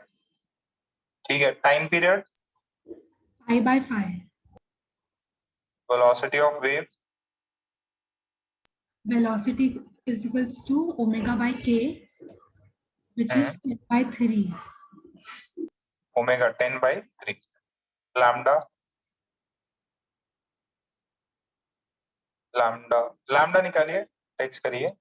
ठीक है। Time period, pi by 5, velocity of wave, velocity is equals to omega by k, which is 10 by 3. Omega 10 by 3। Lambda, lambda, lambda निकालिए, text करिए।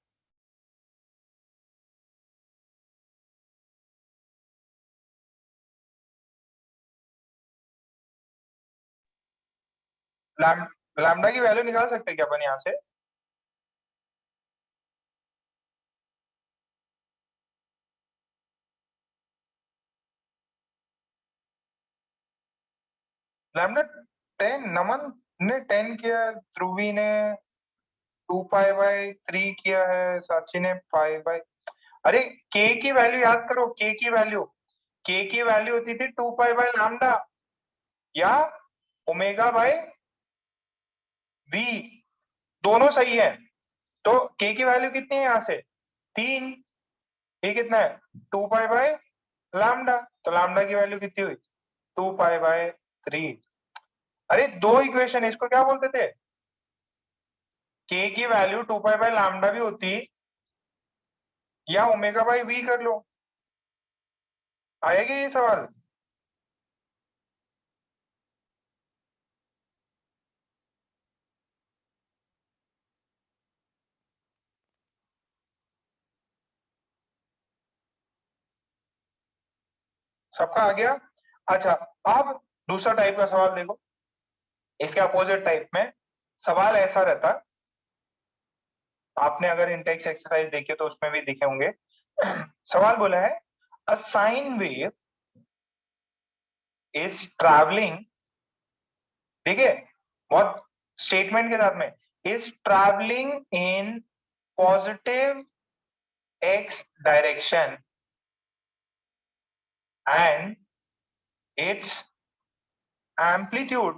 Lambda की value निकाल सकते हैं क्या अपन यहाँ से? लैम्डा 10, नमन ने 10 किया है, ध्रुवी ने 2π/3 किया है, साक्षी ने 5/, अरे k की वैल्यू याद करो, k की वैल्यू होती थी 2π/λ या ω/v, दोनों सही है। तो k की वैल्यू कितनी है यहाँ से 3, ये कितना है 2π/λ, तो लैम्डा की वैल्यू कितनी हुई 2π/3। अरे दो इक्वेशन, इसको क्या बोलते थे, k की वैल्यू 2π/λ भी होती या ω/v कर लो। आएगा ये सवाल? सबका आ गया? अच्छा, अब दूसरा टाइप का सवाल देखो। इसके अपोजिट टाइप में सवाल ऐसा रहता, आपने अगर इंटेक्स एक्सरसाइज देखी तो उसमें भी दिखे होंगे। सवाल बोला है a sine wave is travelling, देखिए बहुत स्टेटमेंट के साथ में, is travelling in positive x direction and its amplitude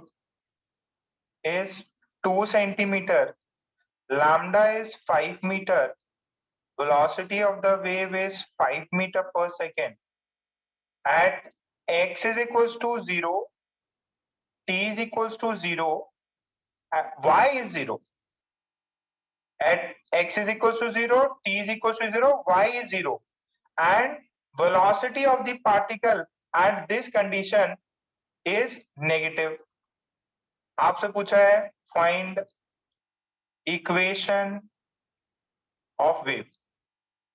is 2 centimeter, lambda is 5 meter, velocity of the wave is 5 meter per second. At x is equals to 0, t is equals to 0, y is 0. At x is equals to 0, t is equals to 0, y is 0. And velocity of the particle at this condition is negative. आपसे पूछा है find equation of wave.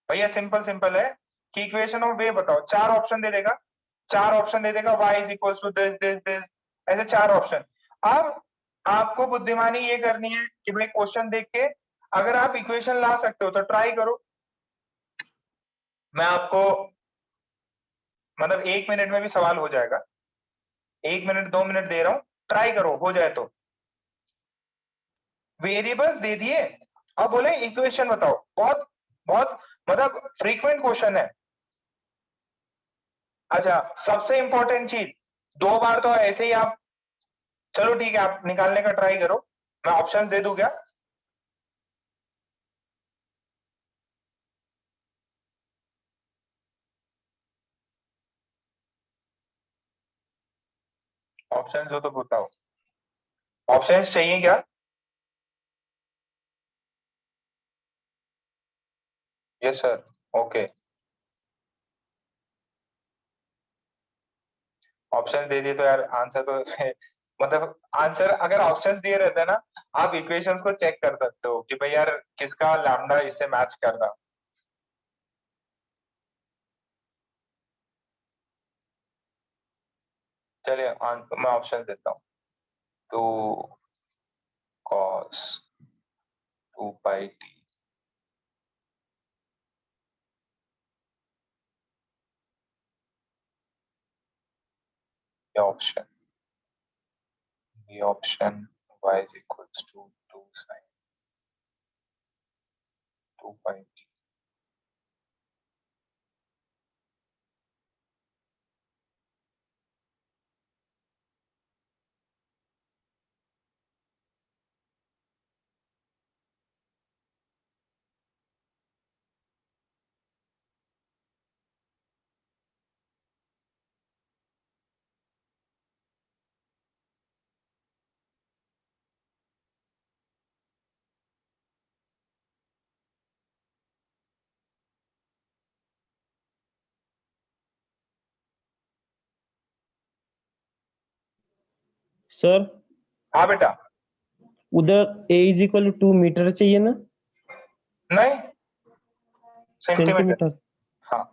भैया simple है कि equation of wave बताओ, चार option दे देगा, y is equal to this this this, ऐसे चार ऑप्शन। अब आपको बुद्धिमानी ये करनी है कि भाई क्वेश्चन देख के अगर आप इक्वेशन ला सकते हो तो ट्राई करो। मैं आपको मतलब 1 मिनट में भी सवाल हो जाएगा, 1 मिनट 2 मिनट दे रहा हूं, ट्राई करो, हो जाए तो। वेरिएबल्स दे दिए, अब बोले इक्वेशन बताओ। बहुत बहुत मतलब फ्रीक्वेंट क्वेश्चन है। अच्छा, सबसे इंपॉर्टेंट चीज, 2 बार तो ऐसे ही आप, चलो ठीक है आप निकालने का ट्राई करो, मैं ऑप्शन दे दूं क्या? ऑप्शन हो तो बताओ, ऑप्शन चाहिए क्या? Yes sir, okay. ऑप्शन दे दिए तो यार आंसर तो मतलब आंसर अगर ऑप्शंस दिए रहते ना, आप इक्वेशंस को चेक कर सकते हो कि भाई यार किसका लैम्डा इससे मैच कर रहा। चलिए मैं ऑप्शन देता हूँ, 2 cos 2πt, option b, option y is equals to 2 sin 2πt। Sir हाँ बेटा, उधर a is equal to 2 metre चाहिए ना? नहीं, सेंटीमीटर। सेंटीमीटर। हाँ,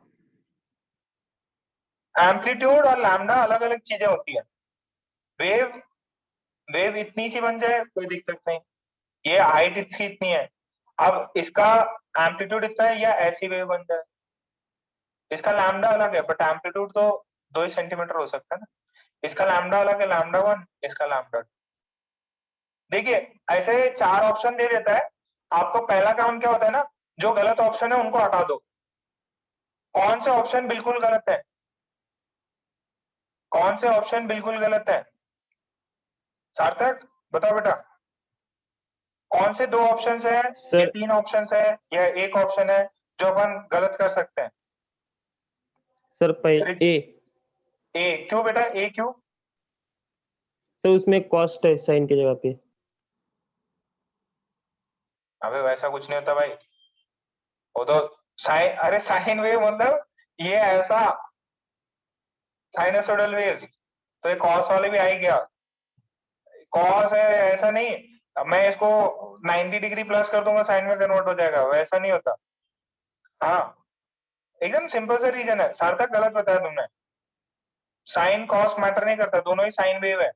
एम्पलीट्यूड और लैम्डा अलग अलग चीजें होती है। वेव इतनी सी बन जाए कोई दिक्कत नहीं, ये हाइट इसकी इतनी है, अब इसका एम्पलीट्यूड इतना है या ऐसी वेव बन जाए, इसका लैम्डा अलग है बट एम्पलीट्यूड तो 2 सेंटीमीटर हो सकता है ना। इसका लैम्डा अलग है, लैम्डा 1, इसका लैम्डा 2। देखिए ऐसे 4 ऑप्शन दे देता है, आपको पहला काम क्या होता है ना, जो गलत ऑप्शन है उनको हटा दो। कौन से ऑप्शन बिल्कुल गलत है, कौन से ऑप्शन बिल्कुल गलत है? सार्थक बताओ बेटा, कौन से 2 ऑप्शन है, या सर 3 ऑप्शन है, या एक ऑप्शन है जो अपन गलत कर सकते हैं? सर पहले ए ए क्यों बेटा, ए क्यों? सर उसमें कॉस्ट है साइन की जगह पे। अबे वैसा कुछ नहीं होता भाई, वो तो साइन, अरे साइन वेव मतलब ये ऐसा साइनसोइडल वेव्स, तो ये कॉस वाले भी आई गया, कॉस है ऐसा नहीं। अब मैं इसको 90 डिग्री प्लस कर दूंगा साइन में कन्वर्ट हो जाएगा, वैसा नहीं होता। हाँ एकदम सिंपल सा रीजन है, सार्थक गलत बताया तुमने। साइन कॉस मैटर नहीं करता, दोनों ही साइन वेव है।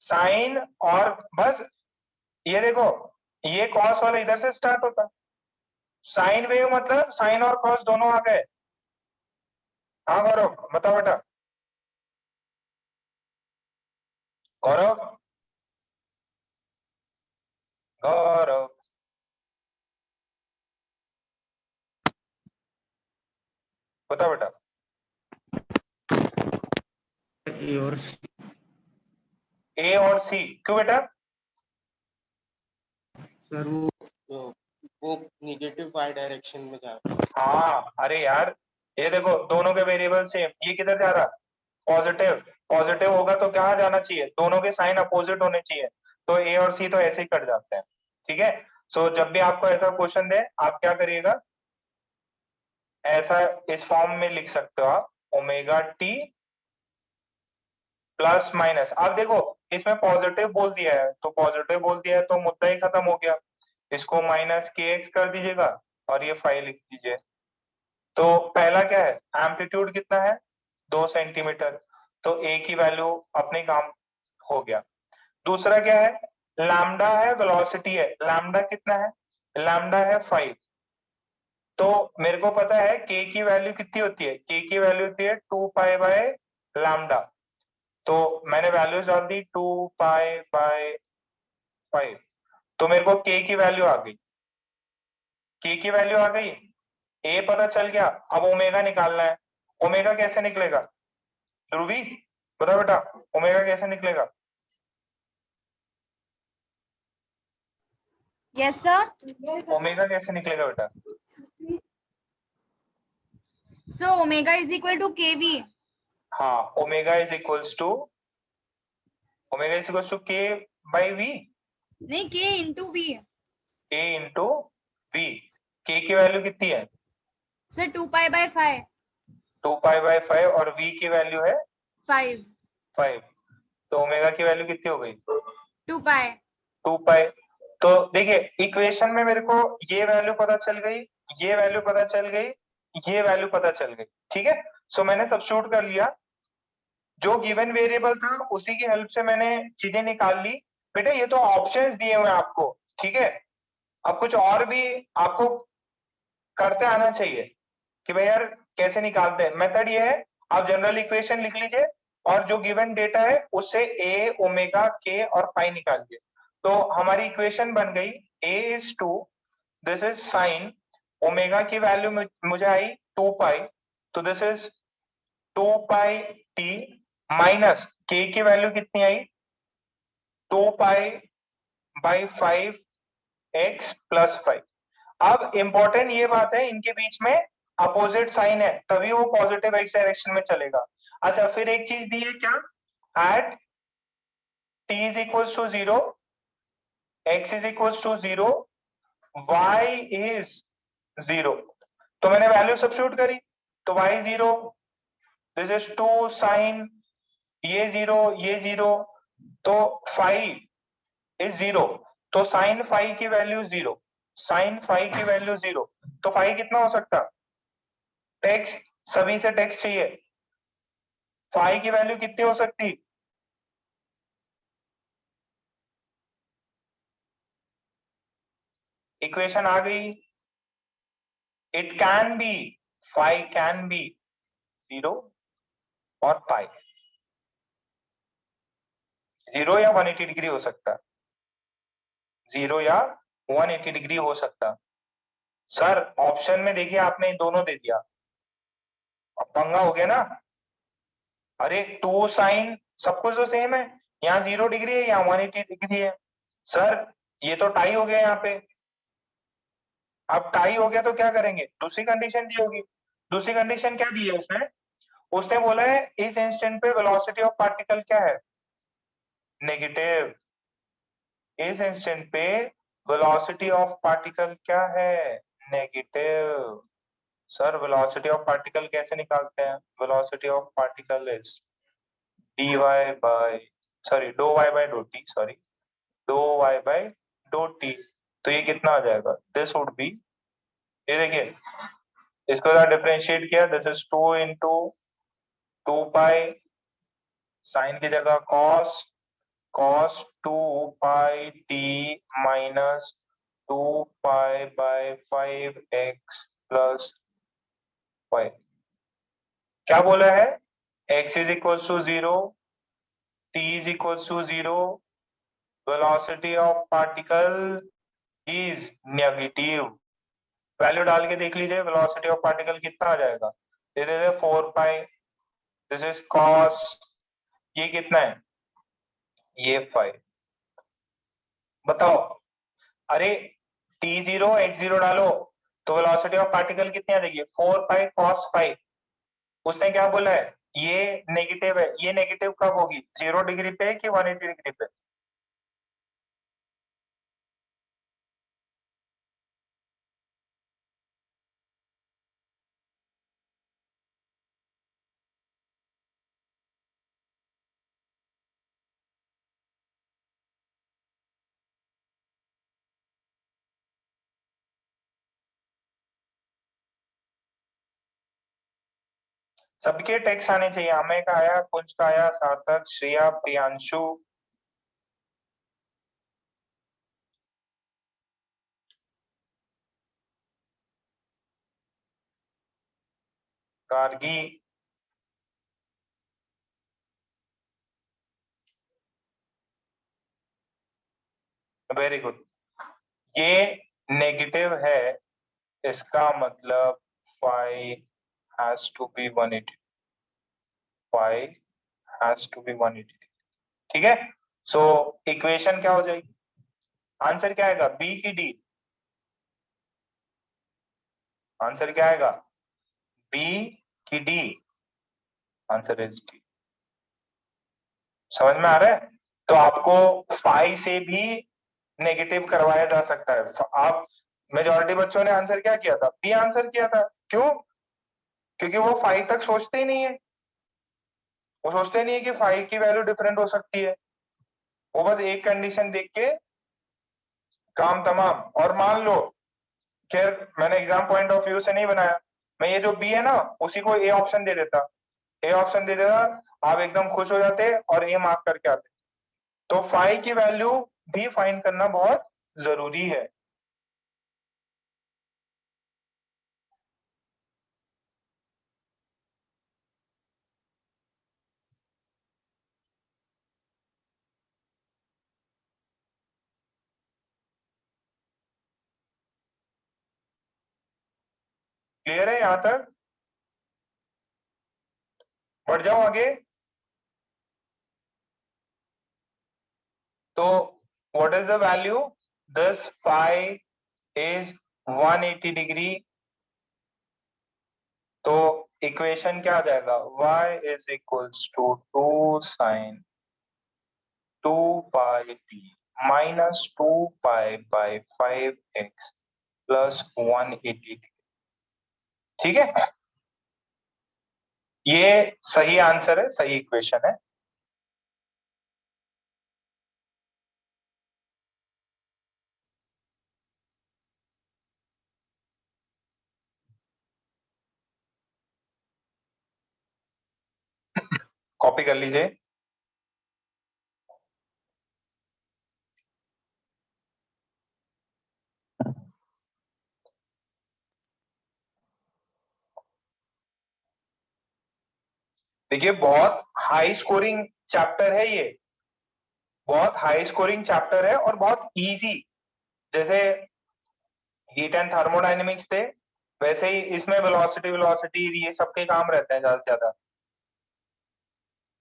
साइन और बस ये देखो, ये कॉस वाला इधर से स्टार्ट होता, साइन वेव मतलब साइन और कॉस दोनों आ गए। हाँ गौरव बताओ बेटा, गौरव गौरव बताओ बेटा। ए और सी क्यों बेटा? सर वो नेगेटिव वाई डायरेक्शन में जा रहा है। हाँ अरे यार ये देखो दोनों के वेरिएबल सेम, ये किधर जा रहा? पॉजिटिव, पॉजिटिव होगा तो क्या जाना चाहिए, दोनों के साइन अपोजिट होने चाहिए, तो ए और सी तो ऐसे ही कट जाते हैं। ठीक है, सो जब भी आपको ऐसा क्वेश्चन दे आप क्या करिएगा, ऐसा इस फॉर्म में लिख सकते हो आप, ओमेगा टी प्लस माइनस। आप देखो इसमें पॉजिटिव बोल दिया है, तो पॉजिटिव बोल दिया है तो मुद्दा ही खत्म हो गया, इसको माइनस के एक्स कर दीजिएगा और ये 5 लिख दीजिए। तो पहला क्या है, एम्पलीट्यूड कितना है 2 सेंटीमीटर, तो ए की वैल्यू अपने काम हो गया। दूसरा क्या है, लैम्डा है, वेलोसिटी है, लैम्डा कितना है, लैम्डा है 5, तो मेरे को पता है के की वैल्यू कितनी होती है, के की वैल्यू होती है 2 पाई बाय लैम्डा, तो मैंने वैल्यूज डाल दी 2 पाई बाय 5, तो मेरे को के की वैल्यू आ गई, के की वैल्यू आ गई, ए पता चल गया। अब ओमेगा निकालना है, ओमेगा कैसे निकलेगा ध्रुवी बताओ बेटा, ओमेगा कैसे निकलेगा? Yes sir. ओमेगा कैसे निकलेगा बेटा? So omega is equal to KV. हाँ omega is equals to, omega is equals to K by V, नहीं K into V. A into V, K की वैल्यू कितनी है sir 2 pi by 5। 2 pi by 5 और we की value है 5। 5, तो omega की वैल्यू कितनी हो गई 2 पाई। 2 पाई। तो देखिए इक्वेशन में मेरे को ये वैल्यू पता चल गई, ये वैल्यू पता चल गई, ये वैल्यू पता चल गई। ठीक है, सो मैंने सब्स्टिट्यूट कर लिया, जो गिवन वेरिएबल था उसी की हेल्प से मैंने चीजें निकाल ली। बेटा ये तो ऑप्शंस दिए हुए हैं आपको, ठीक है, अब कुछ और भी आपको करते आना चाहिए कि भाई यार कैसे निकालते हैं। मेथड ये है, आप जनरल इक्वेशन लिख लीजिए और जो गिवन डेटा है उससे ए ओमेगा के और पाई निकालिए, तो हमारी इक्वेशन बन गई a is 2, this is sine, omega की वैल्यू मुझे आई 2 पाई, तो this is 2 pi t minus k की वैल्यू कितनी आई 2 पाई बाई 5 x प्लस 5। अब इंपॉर्टेंट ये बात है, इनके बीच में अपोजिट साइन है तभी वो पॉजिटिव एक्स डायरेक्शन में चलेगा। अच्छा फिर एक चीज दी है क्या, at t is equal to 0, x is equal to 0, y is 0, तो मैंने वैल्यू सब्स्टिट्यूट करी, तो y 0, दिस इज 2 साइन, ये 0 ये 0, तो 5 इज 0, तो साइन 5 की वैल्यू 0, साइन 5 की वैल्यू 0, तो 5 कितना हो सकता, टेक्स्ट सभी से टेक्स्ट चाहिए, 5 की वैल्यू कितनी हो सकती, इक्वेशन आ गई, it can be 5 can be 0 और पाई। 0 या 180 डिग्री हो सकता है, 0 या 180 डिग्री हो सकता है। सर ऑप्शन में देखिए आपने दोनों दे दिया, अब पंगा हो गया ना। अरे 2 साइन सब कुछ तो सेम है, यहाँ 0 डिग्री है, यहाँ 180 डिग्री है। सर ये तो टाई हो गया यहाँ पे। अब टाई हो गया तो क्या करेंगे, दूसरी कंडीशन दी होगी। दूसरी कंडीशन क्या दी है उसने? उसने बोला है इस इंस्टेंट पे वेलोसिटी ऑफ पार्टिकल क्या है, नेगेटिव। इस इंस्टेंट पे वेलोसिटी ऑफ पार्टिकल क्या है, negative. Sir velocity of particle कैसे निकालते हैं? Velocity of particle is dy by do y by do t, do y by do t। तो ये कितना आ जाएगा, दिस वुड बी, ये देखिए इसको डिफरेंशिएट किया, दिस इज 2 इंटू 2 पाई, साइन की जगह cos, cos 2 pi t minus 2 pi by 5x plus 5। क्या बोला है, x is equal to 0, t is equal to 0, velocity of particle is negative. Value डाल के देख लीजिए वेलोसिटी ऑफ पार्टिकल कितना आ जाएगा, this is 4 pi, this is cos, ये कितना है, ये 5। बताओ, अरे t0 x0 डालो तो वेलोसिटी ऑफ पार्टिकल कितनी आ जाएगी, 4 पाई cos 5। उसने क्या बोला है, ये नेगेटिव है, ये नेगेटिव कब होगी, 0 डिग्री पे कि 180 डिग्री पे? सबके टेक्स्ट आने चाहिए, अमेय का आया, कुंज का आया, सार्थक, श्रेया, प्रियांशु, गार्गी, वेरी गुड। ये नेगेटिव है, इसका मतलब phi has to be 180, phi has to be 180। ठीक है, सो इक्वेशन क्या हो जाएगी, आंसर क्या आएगा, बी की डी? आंसर क्या आएगा, बी की डी? Answer is D. समझ में आ रहा है? तो आपको फाई से भी नेगेटिव करवाया जा सकता है। आप मेजॉरिटी बच्चों ने आंसर क्या किया था, बी आंसर किया था, क्यों? क्योंकि वो फाई तक सोचते ही नहीं है, वो सोचते नहीं है कि फाई की वैल्यू डिफरेंट हो सकती है, वो बस एक कंडीशन देख के काम तमाम। और मान लो, खैर मैंने एग्जाम पॉइंट ऑफ व्यू से नहीं बनाया, मैं ये जो बी है ना उसी को ए ऑप्शन दे देता, ए ऑप्शन दे देता, आप एकदम खुश हो जाते और ए मार्क करके आते। तो फाई की वैल्यू भी फाइंड करना बहुत जरूरी है। क्लियर है यहां तक? बढ़ जाओ आगे। तो what is the value, this phi is 180 degree. तो इक्वेशन क्या आ जाएगा, y is equals to 2 sine 2 pi t minus 2 pi by 5x plus 180। ठीक है, ये सही आंसर है, सही इक्वेशन है। कॉपी कर लीजिए। देखिए बहुत हाई स्कोरिंग चैप्टर है ये, बहुत हाई स्कोरिंग चैप्टर है और बहुत इजी, जैसे हीट एंड थर्मोडायनेमिक्स थे वैसे ही इसमें वेलोसिटी ये सबके काम रहते हैं ज्यादा से ज्यादा।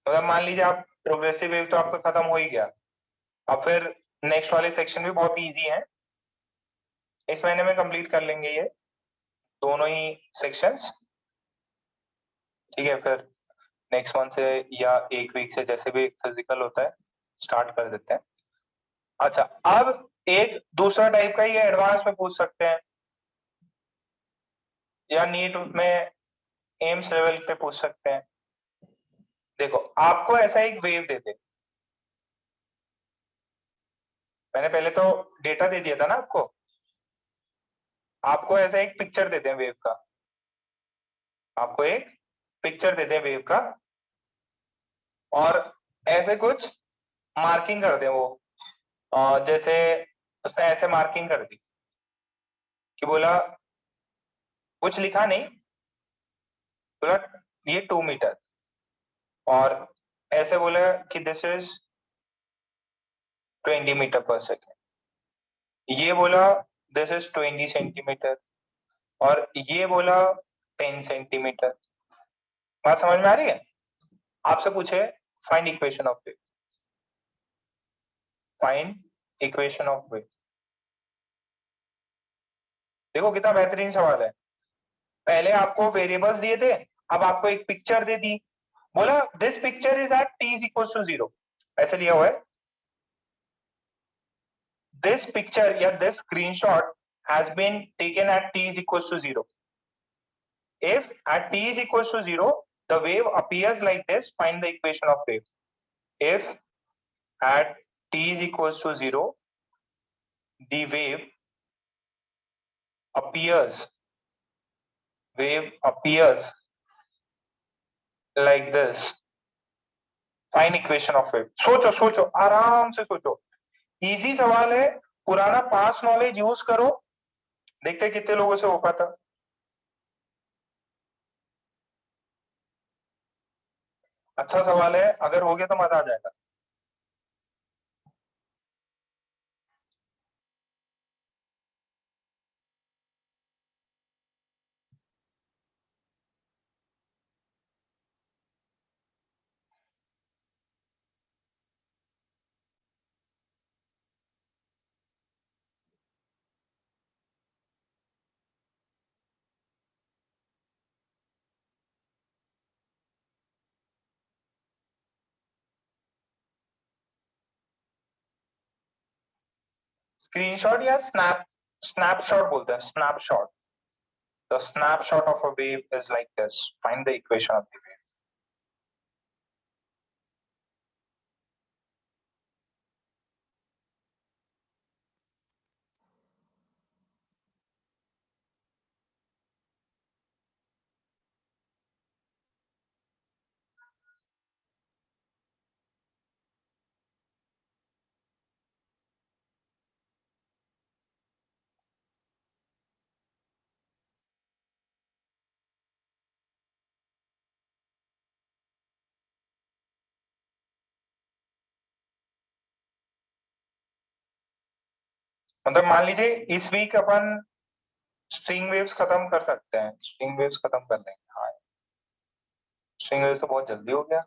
अगर मान लीजिए आप प्रोग्रेसिव वेव तो आपका खत्म हो ही गया, अब फिर नेक्स्ट वाले सेक्शन भी बहुत इजी हैं, इस महीने में कंप्लीट कर लेंगे ये दोनों ही सेक्शंस, ठीक है। फिर नेक्स्ट मंथ से या एक वीक से जैसे भी फिजिकल होता है स्टार्ट कर देते हैं। अच्छा, अब एक दूसरा टाइप का ये एडवांस में पूछ सकते हैं या नीट में एम्स लेवल पे पूछ सकते हैं। देखो आपको ऐसा एक वेव देते, मैंने पहले तो डेटा दे दिया था ना आपको ऐसा एक पिक्चर देते हैं वेव का, आपको एक पिक्चर देते हैं वेव का और ऐसे कुछ मार्किंग कर दे वो, जैसे उसने ऐसे मार्किंग कर दी कि बोला कुछ लिखा नहीं, बोला ये 2 मीटर और ऐसे बोला कि दिस इज 20 मीटर पर सेकेंड, ये बोला दिस इज 20 सेंटीमीटर और ये बोला 10 सेंटीमीटर। बात समझ में आ रही है? आपसे पूछे find equation of wave, find equation of wave. देखो कितना बेहतरीन सवाल है, पहले आपको वेरिएबल्स दिए थे, अब आपको एक पिक्चर दे दी, बोला this picture is at t is equals to 0, ऐसे लिया हुआ है। दिस पिक्चर या this screenshot has been taken at t is equals to 0. If at t is equals to 0, the wave appears like this, find the equation of wave. If at t is equals to 0, the wave appears like this, find equation of wave. सोचो आराम से सोचो, easy सवाल है, पुराना पास knowledge use करो, देखते कितने लोगों से हो पाता। अच्छा सवाल है, अगर हो गया तो मजा आ जाएगा। स्क्रीनशॉट या स्नैपशॉट बोलते हैं, snapshot. The snapshot of a wave is like this. Find the equation of the wave. मतलब मान लीजिए इस वीक अपन स्ट्रिंग वेव्स खत्म कर सकते हैं, स्ट्रिंग वेव्स खत्म कर लेंगे। हाँ, स्ट्रिंग वेव्स तो बहुत जल्दी हो गया।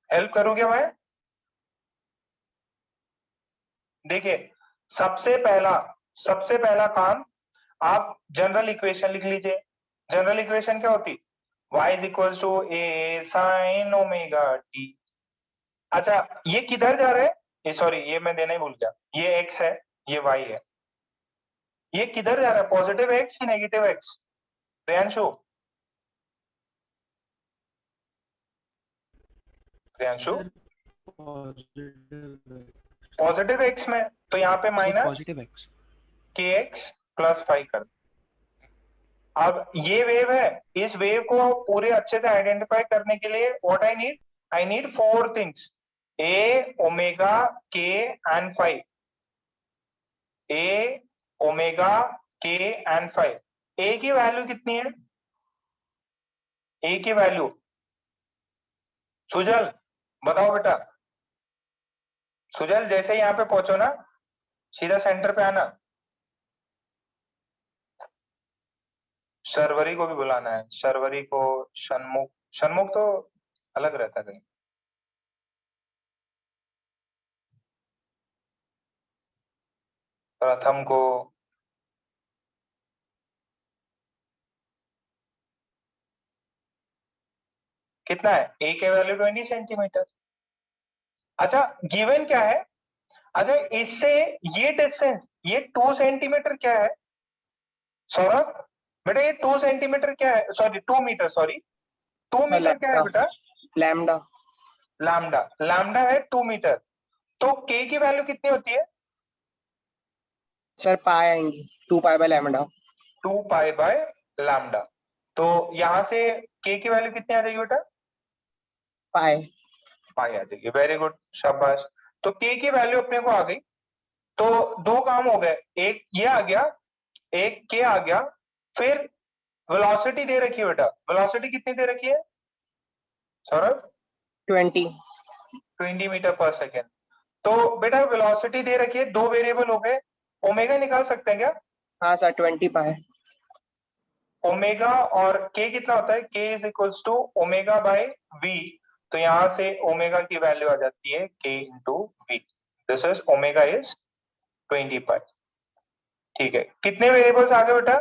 हेल्प करोगे भाई? देखिए सबसे पहला काम आप जनरल इक्वेशन लिख लीजिए। जनरल इक्वेशन क्या होती? y is equals to a sin omega t। अच्छा ये किधर जा रहा है? ये सॉरी, ये मैं देना ही भूल गया, ये x है, ये y है, ये किधर जा रहा है? पॉजिटिव x या negative x? Priyanshu positive x में, तो यहाँ पे minus positive x kx plus 5 कर, अब ये वेव है, इस वेव को पूरे अच्छे से आइडेंटिफाई करने के लिए what I need 4 things, A, omega, के एंड फाई। ए, ओमेगा, के एंड फाई। ए की वैल्यू कितनी है? ए की वैल्यू सुजल बताओ बेटा। सुजल जैसे यहाँ पे पहुंचो ना, सीधा सेंटर पे आना। शर्वरी को भी बुलाना है, शर्वरी को, शनमुख, शनमुख तो अलग रहता है कहीं। प्रथम को, कितना है? ए के वैल्यू 20 सेंटीमीटर। अच्छा गिवन क्या है? अच्छा इससे ये डिस्टेंस, ये 2 सेंटीमीटर क्या है सौरभ? बेटा ये 2 सेंटीमीटर क्या है? सॉरी 2 मीटर, सॉरी 2 मीटर क्या है बेटा? लैम्डा। लैम्डा, लैम्डा है 2 मीटर। तो के की वैल्यू कितनी होती है सर पाई आएंगी, 2 pi by lambda. 2 pi by lambda. तो यहां से के की वैल्यू कितनी आ जाएगी बेटा? पाई। पाई आ जाएगी। वेरी गुड, शाबाश। तो के की वैल्यू अपने को आ गई। तो 2 काम हो गए, एक ये आ गया, एक के आ गया। फिर वेलोसिटी दे रखी है बेटा, वेलोसिटी कितनी दे रखी है सौरभ? 20 मीटर पर सेकेंड। तो बेटा वेलोसिटी दे रखी है, 2 वेरिएबल हो गए। ओमेगा निकाल सकते हैं क्या? हाँ सर 20 पाई। ओमेगा और के कितना होता है? K is equals to omega by v. तो यहां से ओमेगा की वैल्यू आ जाती है k into v. This is omega is 20 pi. ठीक है, कितने वेरिएबल्स आ गए बेटा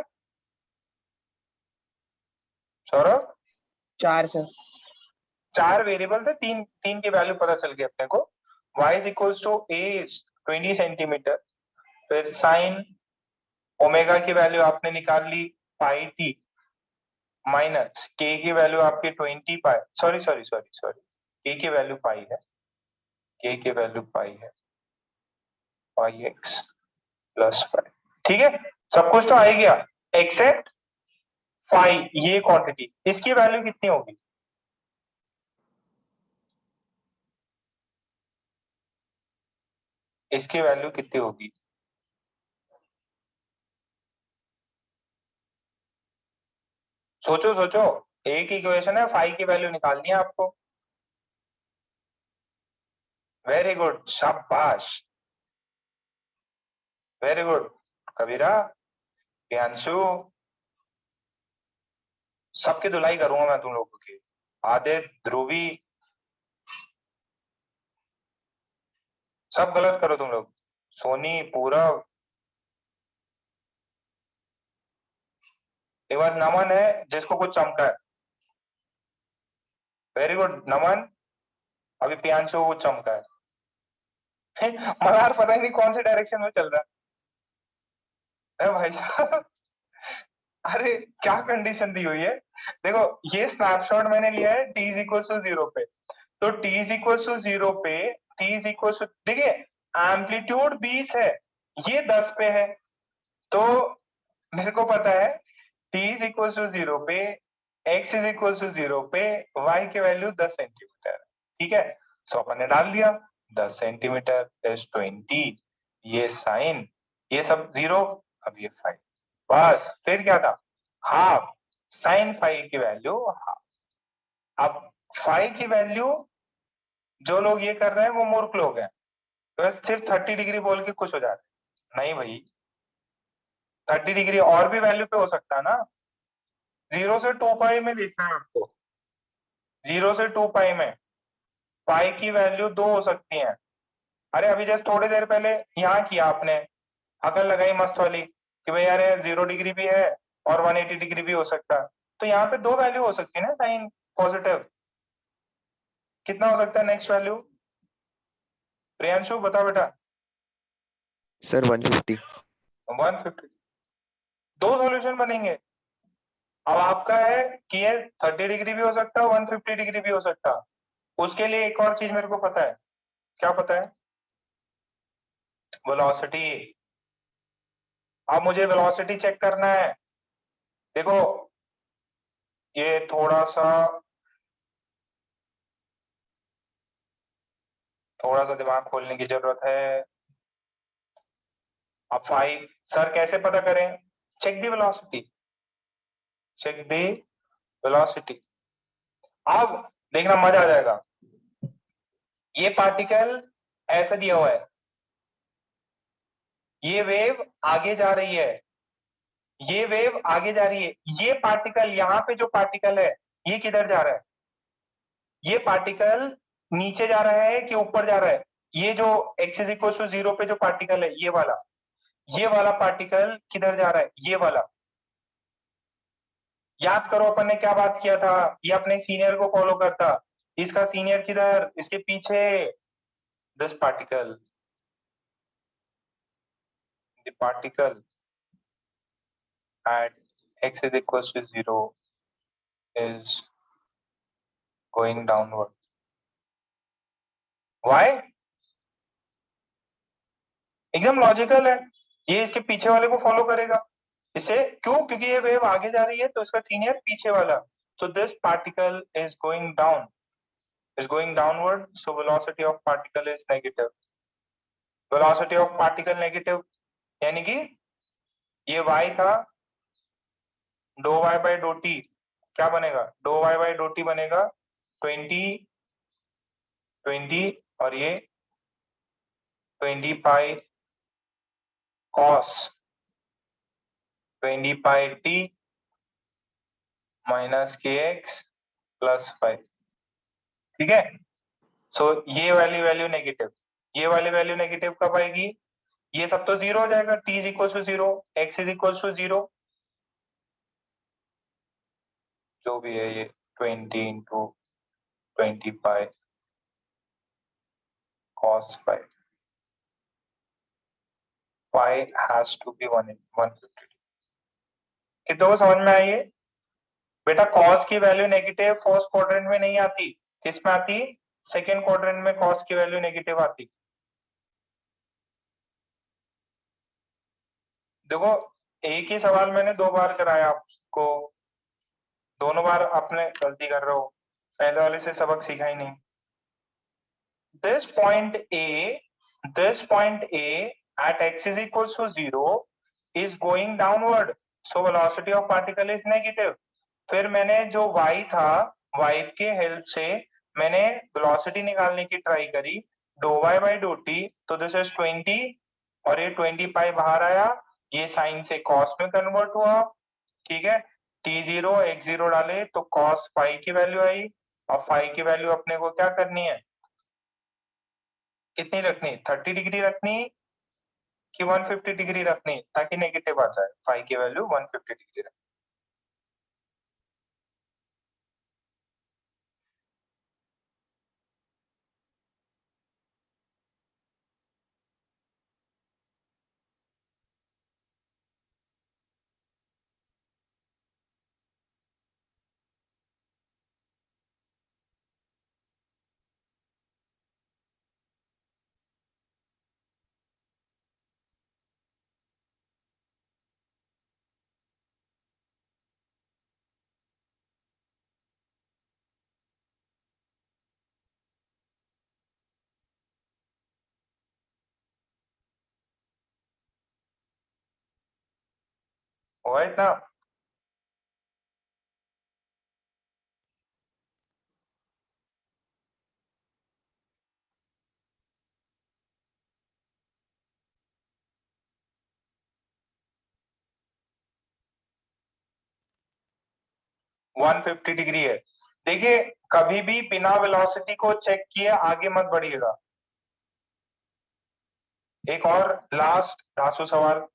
सौरभ? 4 सर। 4 वेरिएबल थे, तीन की वैल्यू पता चल गई अपने को। y is equals to a is 20 centimetre. फिर साइन ओमेगा की वैल्यू आपने निकाल ली पाई टी, माइनस के की वैल्यू आपकी 20 पाई, सॉरी के की वैल्यू पाई है, के की वैल्यू पाई है, पाई एक्स प्लस पाई। ठीक है, सब कुछ तो आ ही गया एक्सेप्ट फाई, ये क्वांटिटी। इसकी वैल्यू कितनी होगी? इसकी वैल्यू कितनी होगी? सोचो सोचो, एक इक्वेशन है, फाई की वैल्यू निकालनी है आपको। वेरी गुड, शाबाश, वेरी गुड कबीरा, प्रियांशु, सबकी धुलाई करूंगा मैं तुम लोगों की। आदित्य, ध्रुवी, सब गलत करो तुम लोग। सोनी, पूरब, एक बार नमन है जिसको कुछ चमका है। वेरी गुड नमन, अभी प्रियांशु को कुछ चमका है। मलार पता ही नहीं कौन से डायरेक्शन में चल रहा है भाई साहब। अरे क्या कंडीशन दी हुई है, देखो ये स्नैपशॉट मैंने लिया है t इज इक्वल टू 0 पे। तो t इज इक्वल टू 0 पे, t इज इक्वल टू, देखिए एम्पलीट्यूड 20 है, ये 10 पे है। तो मेरे को पता है t इज इक्वल टू 0 पे, x इज इक्वल टू 0 पे y की वैल्यू 10 सेंटीमीटर। ठीक है, सो मैंने डाल दिया 10 सेंटीमीटर इज 20, ये साइन, ये सब 0, अब ये फाई, बस। फिर क्या था? हाफ साइन फाई की वैल्यू हाफ। अब फाई की वैल्यू जो लोग ये कर रहे हैं वो मूर्ख लोग हैं, तो सिर्फ 30 डिग्री बोल के खुश हो जा रहे। नहीं भाई, 30 डिग्री और भी वैल्यू पे हो सकता है ना। 0 से 2 पाई में देखना है आपको, 0 से 2 पाई में पाई की वैल्यू 2 हो सकती है। अरे अभी जस्ट थोड़ी देर पहले यहाँ किया आपने, अकल लगाई मस्त वाली कि भाई यार 0 डिग्री भी है और 180 डिग्री भी हो सकता है। तो यहाँ पे 2 वैल्यू हो सकती है ना साइन पॉजिटिव। कितना हो सकता है नेक्स्ट वैल्यू? प्रियांशु बता बेटा। सर 150। 150। 2 सॉल्यूशन बनेंगे। अब आपका है कि ये 30 डिग्री भी हो सकता है, 150 डिग्री भी हो सकता है। उसके लिए एक और चीज मेरे को पता है। क्या पता है? वेलोसिटी। अब मुझे वेलोसिटी चेक करना है, देखो ये थोड़ा सा दिमाग खोलने की जरूरत है। अब 5 सर कैसे पता करें? Check the velocity, check the velocity. अब देखना मजा आ जाएगा। ये पार्टिकल ऐसा दिया हुआ है, ये वेव आगे जा रही है, ये वेव आगे जा रही है। ये पार्टिकल, यहाँ पे जो पार्टिकल है ये किधर जा रहा है? ये पार्टिकल नीचे जा रहा है कि ऊपर जा रहा है? ये जो x इज इक्वल टू 0 पे जो पार्टिकल है ये वाला पार्टिकल किधर जा रहा है? ये वाला। याद करो अपन ने क्या बात किया था, ये अपने सीनियर को फॉलो करता। इसका सीनियर किधर? इसके पीछे। This particle, the particle at x is equals to 0 is going downward. Why? एकदम लॉजिकल है, ये इसके पीछे वाले को फॉलो करेगा। इसे क्यों? क्योंकि ये वेव आगे जा रही है तो इसका सीनियर पीछे वाला। तो this particle is going down, is going downward, so velocity of particle is negative. Velocity of particle negative यानी कि ये y था, dou y by dou t क्या बनेगा? dou y by dou t बनेगा 20 और ये 20 पाई cos 20 पाई t माइनस kx प्लस 5। ठीक है? सो ये वाली वैल्यू नेगेटिव, ये वाली वैल्यू नेगेटिव कब आएगी? ये सब तो 0 हो जाएगा, t is equal to 0, x is equal to 0, जो भी है ये 20 into 20 pi cos 5, pi has to be 150। कितने को समझ में आई है? बेटा cos की वैल्यू नेगेटिव फर्स्ट क्वाड्रेंट में नहीं आती, किस में आती? सेकेंड क्वाड्रेंट में cos की वैल्यू नेगेटिव आती। देखो एक ही सवाल मैंने 2 बार कराया आपको, दोनों बार आपने गलती कर रहे हो, पहले वाले से सबक सीखा ही नहीं। This point A at x is equals to 0 is going downward, so velocity of particle is negative। फिर मैंने जो y था, y के हेल्प से मैंने velocity निकालने की ट्राई करी, dou y by dou t, तो दिस इज 20 और ये 20 पाई बाहर आया, ये साइन से cos में कन्वर्ट हुआ। ठीक है, t0 x0 डाले तो cos फाई की वैल्यू आई, और फाई की वैल्यू अपने को क्या करनी है? कितनी रखनी? 30 डिग्री रखनी कि 150 डिग्री रखनी, ताकि नेगेटिव आ जाए? फाई की वैल्यू 150 डिग्री रखनी। हुआ इतना? वन 150 डिग्री है। देखिए कभी भी बिना वेलोसिटी को चेक किए आगे मत बढ़िएगा। एक और लास्ट धांसू सवाल,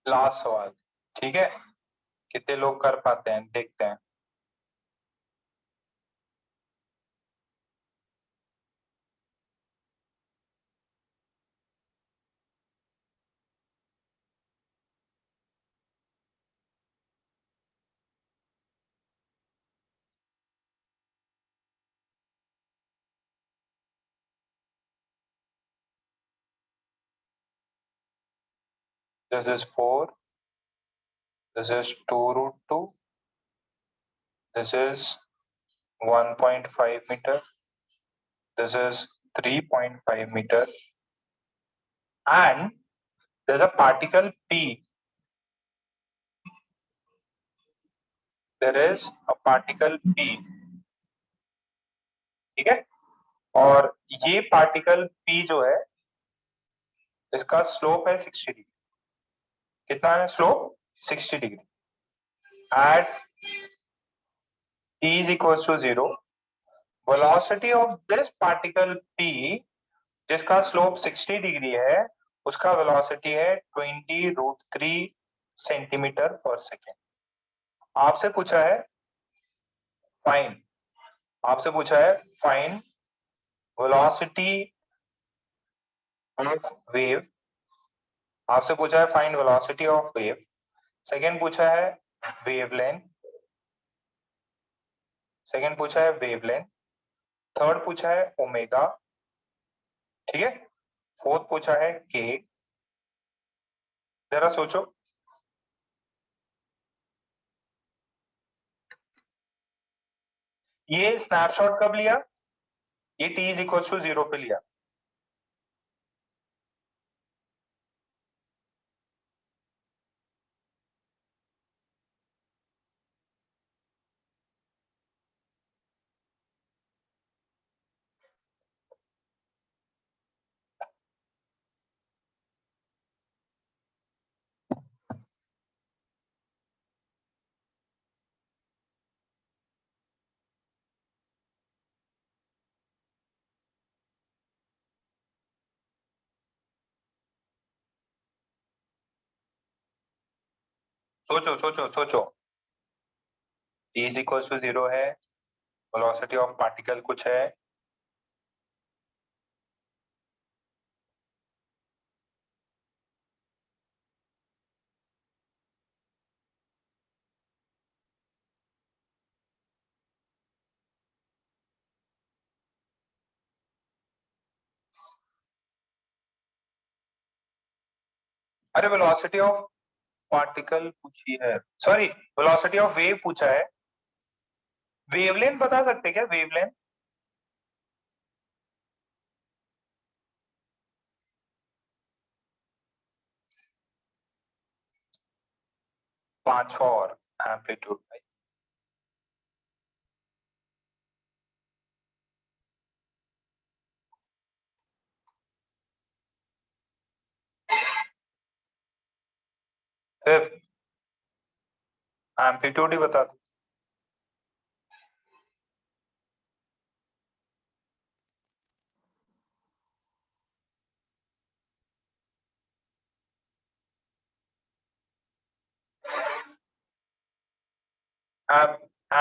लास्ट सवाल। ठीक है, कितने लोग कर पाते हैं देखते हैं। this is 4, this is 2 root 2, this is 1.5 meter, this is 3.5 meter, and there's a particle P. There is a particle P. ठीक है, और ये पार्टिकल P जो है इसका स्लोप है 60 डिग्री. कितना है slope? 60 degree. At t is equals to 0, velocity of this particle P जिसका स्लोप 60 डिग्री है उसका वेलोसिटी है 20√3 सेंटीमीटर पर सेकेंड. आपसे पूछा है फाइंड वेलोसिटी ऑफ वेव. आपसे पूछा है find velocity of wave. Second पूछा है वेवलेंथ. थर्ड पूछा है ओमेगा. ठीक है, फोर्थ पूछा है के. जरा सोचो. ये स्नैपशॉट कब लिया? ये t इज इक्वल टू 0 पे लिया. सोचो. t इज इक्वल टू 0 है, वेलोसिटी ऑफ पार्टिकल कुछ है. अरे वेलोसिटी ऑफ पार्टिकल पूछी है, सॉरी वेलोसिटी ऑफ वेव पूछा है. वेवलेंथ बता सकते क्या? वेवलेंथ 5 और एम्पलीट्यूड भाई. फिफ्थ एम्पलीट्यूड ही बता दो.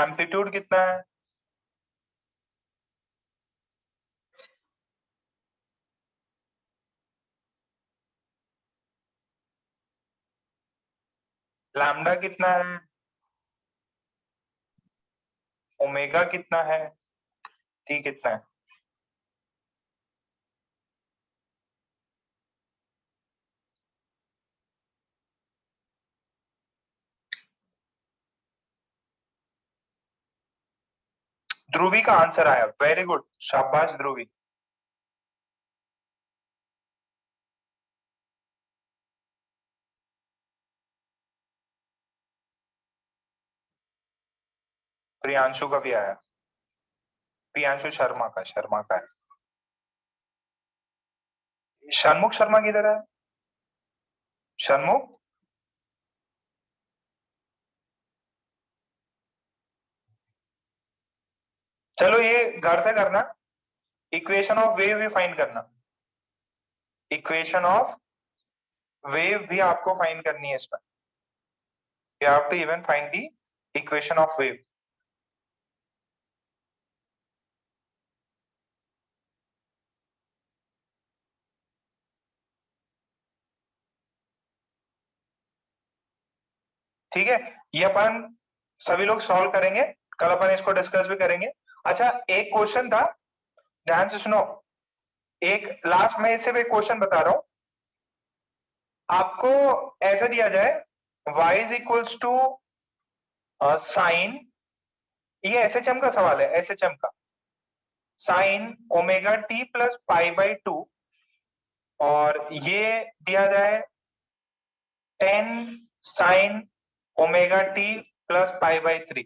एम्पलीट्यूड कितना है? लैम्डा कितना है? ओमेगा कितना है? टी कितना है? ध्रुवी का आंसर आया. वेरी गुड, शाबाश ध्रुवी. प्रियांशु का भी आया. प्रियांशु शर्मा का है. षणमुख शर्मा किधर है? षणमुख चलो ये घर से करना. इक्वेशन ऑफ वेव भी फाइंड करना. इक्वेशन ऑफ वेव भी आपको फाइंड करनी है इसमें. You have to even find the equation of wave. ठीक है, ये अपन सभी लोग सॉल्व करेंगे. कल अपन इसको डिस्कस भी करेंगे. अच्छा, एक क्वेश्चन था, ध्यान से सुनो. एक लास्ट में सिर्फ एक क्वेश्चन बता रहा हूं. आपको ऐसा दिया जाए y is equals to sine, ये SHM का सवाल है, SHM का, sine omega T plus pi by 2, और ये दिया जाए 10 sine omega T plus pi by 3।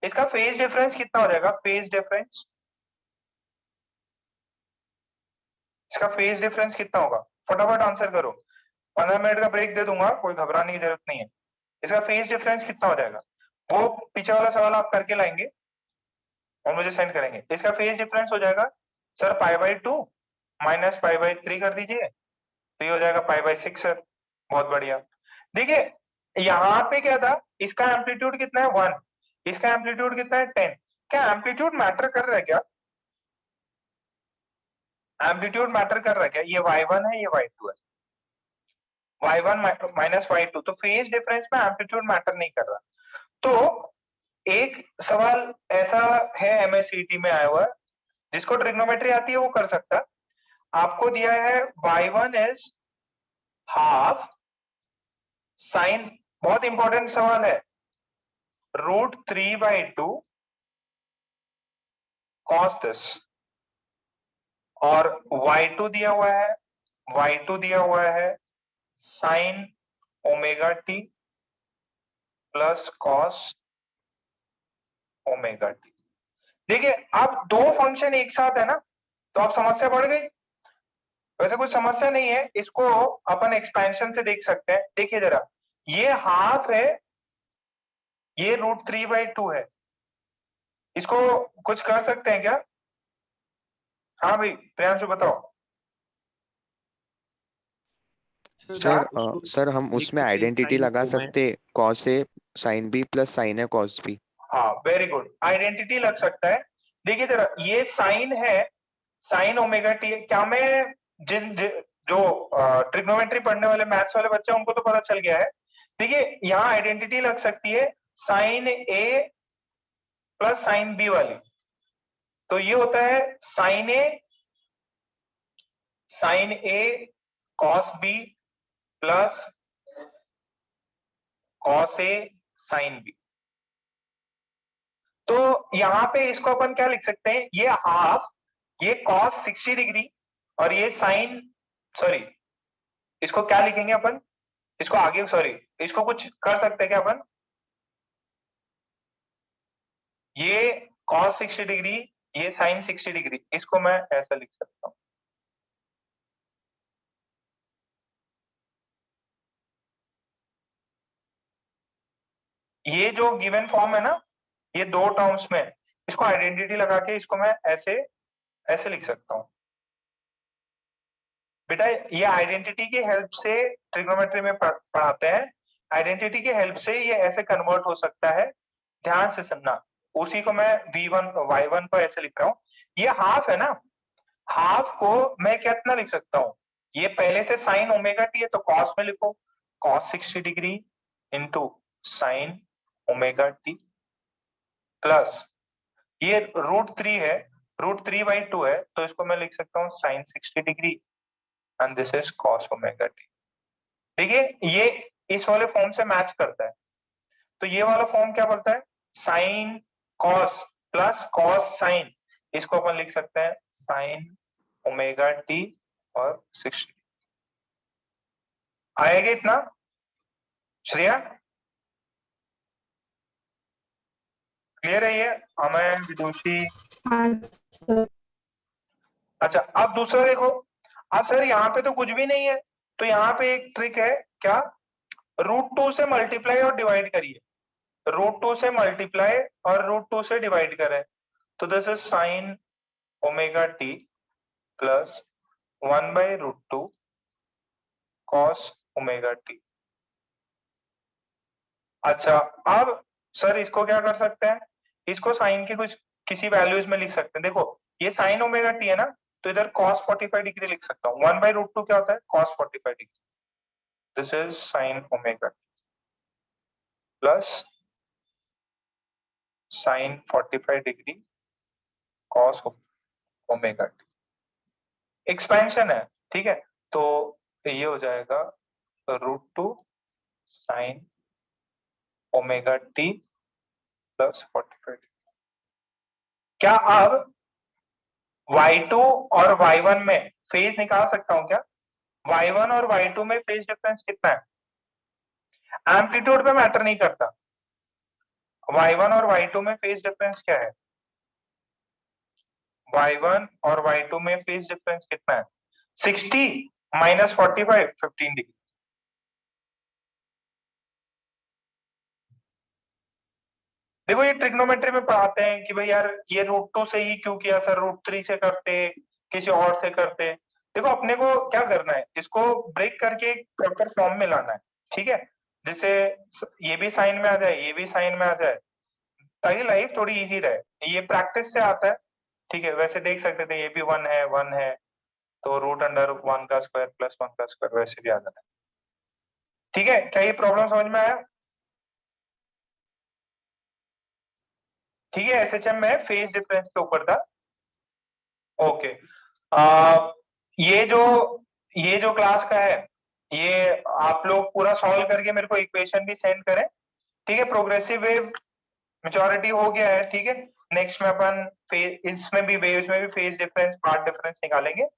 इसका फेज डिफरेंस कितना हो जाएगा? फेज डिफरेंस, इसका फेज डिफरेंस कितना होगा? फटाफट आंसर करो, 15 मिनट का ब्रेक दे दूंगा, कोई घबराने की जरूरत नहीं है। इसका फेज डिफरेंस कितना हो जाएगा? वो पीछे वाला सवाल आप करके लाएंगे और मुझे सेंड करेंगे। इसका फेज डिफरेंस हो जाएगा sir pi by 2 minus pi by 3 कर दीजिए, तो ये हो जाएगा पाई बाई 6 सर। बहुत बढ़िया। देखिए यहाँ पे क्या था, इसका एम्पलीट्यूड कितना है 1, इसका एम्पलीट्यूड कितना है 10। क्या एम्पलीट्यूड मैटर कर रहा है क्या? एम्पलीट्यूड मैटर कर रहा है क्या? ये y1 है, ये y2 है, y1 माइनस y2, तो फेज डिफरेंस में एम्पलीट्यूड मैटर नहीं कर रहा। तो एक सवाल ऐसा है MSCT में आया हुआ है, जिसको ट्रिग्नोमेट्री आती है वो कर सकता है। आपको दिया है y1 इज हाफ साइन, बहुत इंपॉर्टेंट सवाल है, √3/2 cos this, और y2 दिया हुआ है, y2 दिया हुआ है sign omega T plus cos omega t. देखिए अब दो फंक्शन एक साथ है ना, तो अब समस्या बढ़ गई। वैसे कोई समस्या नहीं है, इसको अपन एक्सपेंशन से देख सकते हैं। देखिए जरा, ये हाफ है, ये √3/2 है, इसको कुछ कर सकते हैं क्या? हाँ भाई प्रियांशु बताओ। सर हम उसमें आइडेंटिटी लगा सकते, cos A sine B plus sign A cos B. हाँ वेरी गुड, आइडेंटिटी लग सकता है। देखिए जरा, ये साइन है, साइन ओमेगा टी है। क्या मैं जो ट्रिग्नोमेट्री पढ़ने वाले मैथ्स वाले बच्चे उनको तो पता चल गया है। देखिए यहाँ आइडेंटिटी लग सकती है साइन ए प्लस साइन बी वाली, तो ये होता है sign A cos B plus cos A sine B. तो यहां पे इसको अपन क्या लिख सकते हैं, ये हाफ, ये कॉस 60 डिग्री और ये साइन, सॉरी इसको क्या लिखेंगे अपन, इसको आगे, सॉरी इसको कुछ कर सकते हैं क्या अपन, ये कॉस 60 डिग्री, ये साइन 60 डिग्री, इसको मैं ऐसा लिख सकता हूं। ये जो गिवन फॉर्म है ना, ये दो टर्म्स में, इसको आइडेंटिटी लगा के इसको मैं ऐसे ऐसे लिख सकता हूं। बेटा ये आइडेंटिटी की हेल्प से ट्रिग्नोमेट्री में पढ़ाते हैं, आइडेंटिटी की हेल्प से ये ऐसे कन्वर्ट हो सकता है। ध्यान से सुनना, उसी को मैं v1 y1 पर ऐसे लिख रहा हूं। ये हाफ है ना, हाफ को मैं कितना लिख सकता हूं, ये पहले से साइन ओमेगा टी है तो कॉस में लिखो, cos 60 degree into sine omega T plus ये √3 है, √3/2 है, तो इसको मैं लिख सकता हूँ sine 60 degree and this is cos omega t. देखिए ये इस वाले फॉर्म से मैच करता है, तो ये वाला फॉर्म क्या बोलता है, sine cos plus cos sine, इसको अपन लिख सकते हैं साइन ओमेगा टी और 60। आएगा इतना श्रेया? क्लियर है ये? अमय, विदुषी? अच्छा अब दूसरा देखो, अब सर यहाँ पे तो कुछ भी नहीं है, तो यहाँ पे एक ट्रिक है, क्या, √2 से मल्टीप्लाई और डिवाइड करिए, √2 से मल्टीप्लाई और √2 से डिवाइड करें, तो this is sine omega T plus 1/√2 cos omega T. अच्छा अब सर इसको क्या कर सकते हैं, इसको साइन के कुछ किसी वैल्यूज में लिख सकते हैं। देखो ये साइन ओमेगा टी है ना, तो इधर cos 45 डिग्री लिख सकता हूँ, 1/√2 क्या होता है, cos 45 degree, this is sine omega T plus sign 45 degree cos omega T. Expansion है, ठीक है, तो ये हो जाएगा √2 sin ओमेगा t प्लस 45। क्या अब y2 और y1 में फेज निकाल सकता हूं क्या? y1 और y2 में फेज डिफरेंस कितना है? एम्पलीट्यूड पे मैटर नहीं करता, y1 और y2 में फेज डिफरेंस क्या है? y1 और y2 में फेज डिफरेंस कितना है? 60 माइनस 45 15 डिग्री। देखो ये ट्रिग्नोमेट्री में पढ़ाते हैं कि भाई यार ये √2 से ही क्यों किया सर, √3 से करते, किसी और से करते। देखो अपने को क्या करना है, इसको ब्रेक करके एक प्रॉपर फॉर्म में लाना है, ठीक है, जिससे ये भी साइन में आ जाए, ये भी साइन में आ जाए, ताकि लाइफ थोड़ी इजी रहे। ये प्रैक्टिस से आता है, ठीक है। वैसे देख सकते थे ये भी 1 है तो √1 का स्क्वायर प्लस 1 का स्क्वायर वैसे भी आ जाता है, ठीक है। क्या ये प्रॉब्लम समझ में आया? ठीक है, एसएचएम में फेज डिफरेंस के ऊपर था। ओके, ये जो क्लास का है, ये आप लोग पूरा सॉल्व करके मेरे को इक्वेशन भी सेंड करें, ठीक है। प्रोग्रेसिव वेव मेजॉरिटी हो गया है, ठीक है। नेक्स्ट में अपन इसमें भी वेव्स में भी फेज डिफरेंस, पार्ट डिफरेंस निकालेंगे।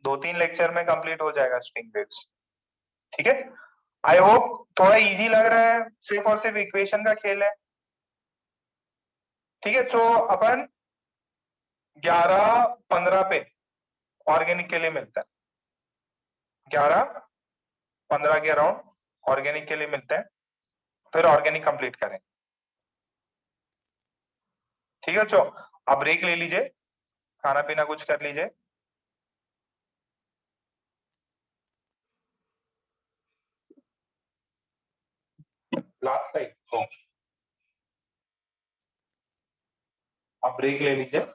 2-3 लेक्चर में कंप्लीट हो जाएगा स्ट्रिंग वेव्स, ठीक है। आई होप थोड़ा इजी लग रहा है, सिर्फ और सिर्फ इक्वेशन का खेल है, ठीक है। तो अपन 11-15 पे ऑर्गेनिक के लिए मिलता है, 11-15 के अराउंड ऑर्गेनिक के लिए मिलते हैं, फिर ऑर्गेनिक कंप्लीट करें, ठीक है। तो अब ब्रेक ले लीजिए, खाना पीना कुछ कर लीजिए। लास्ट साइड तो आप ब्रेक ले लीजिए।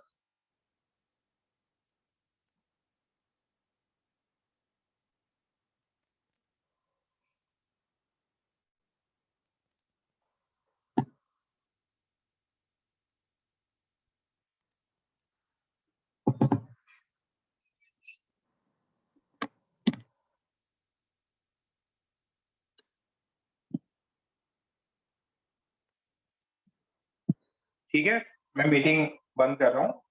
ठीक है, मैं मीटिंग बंद कर रहा हूँ।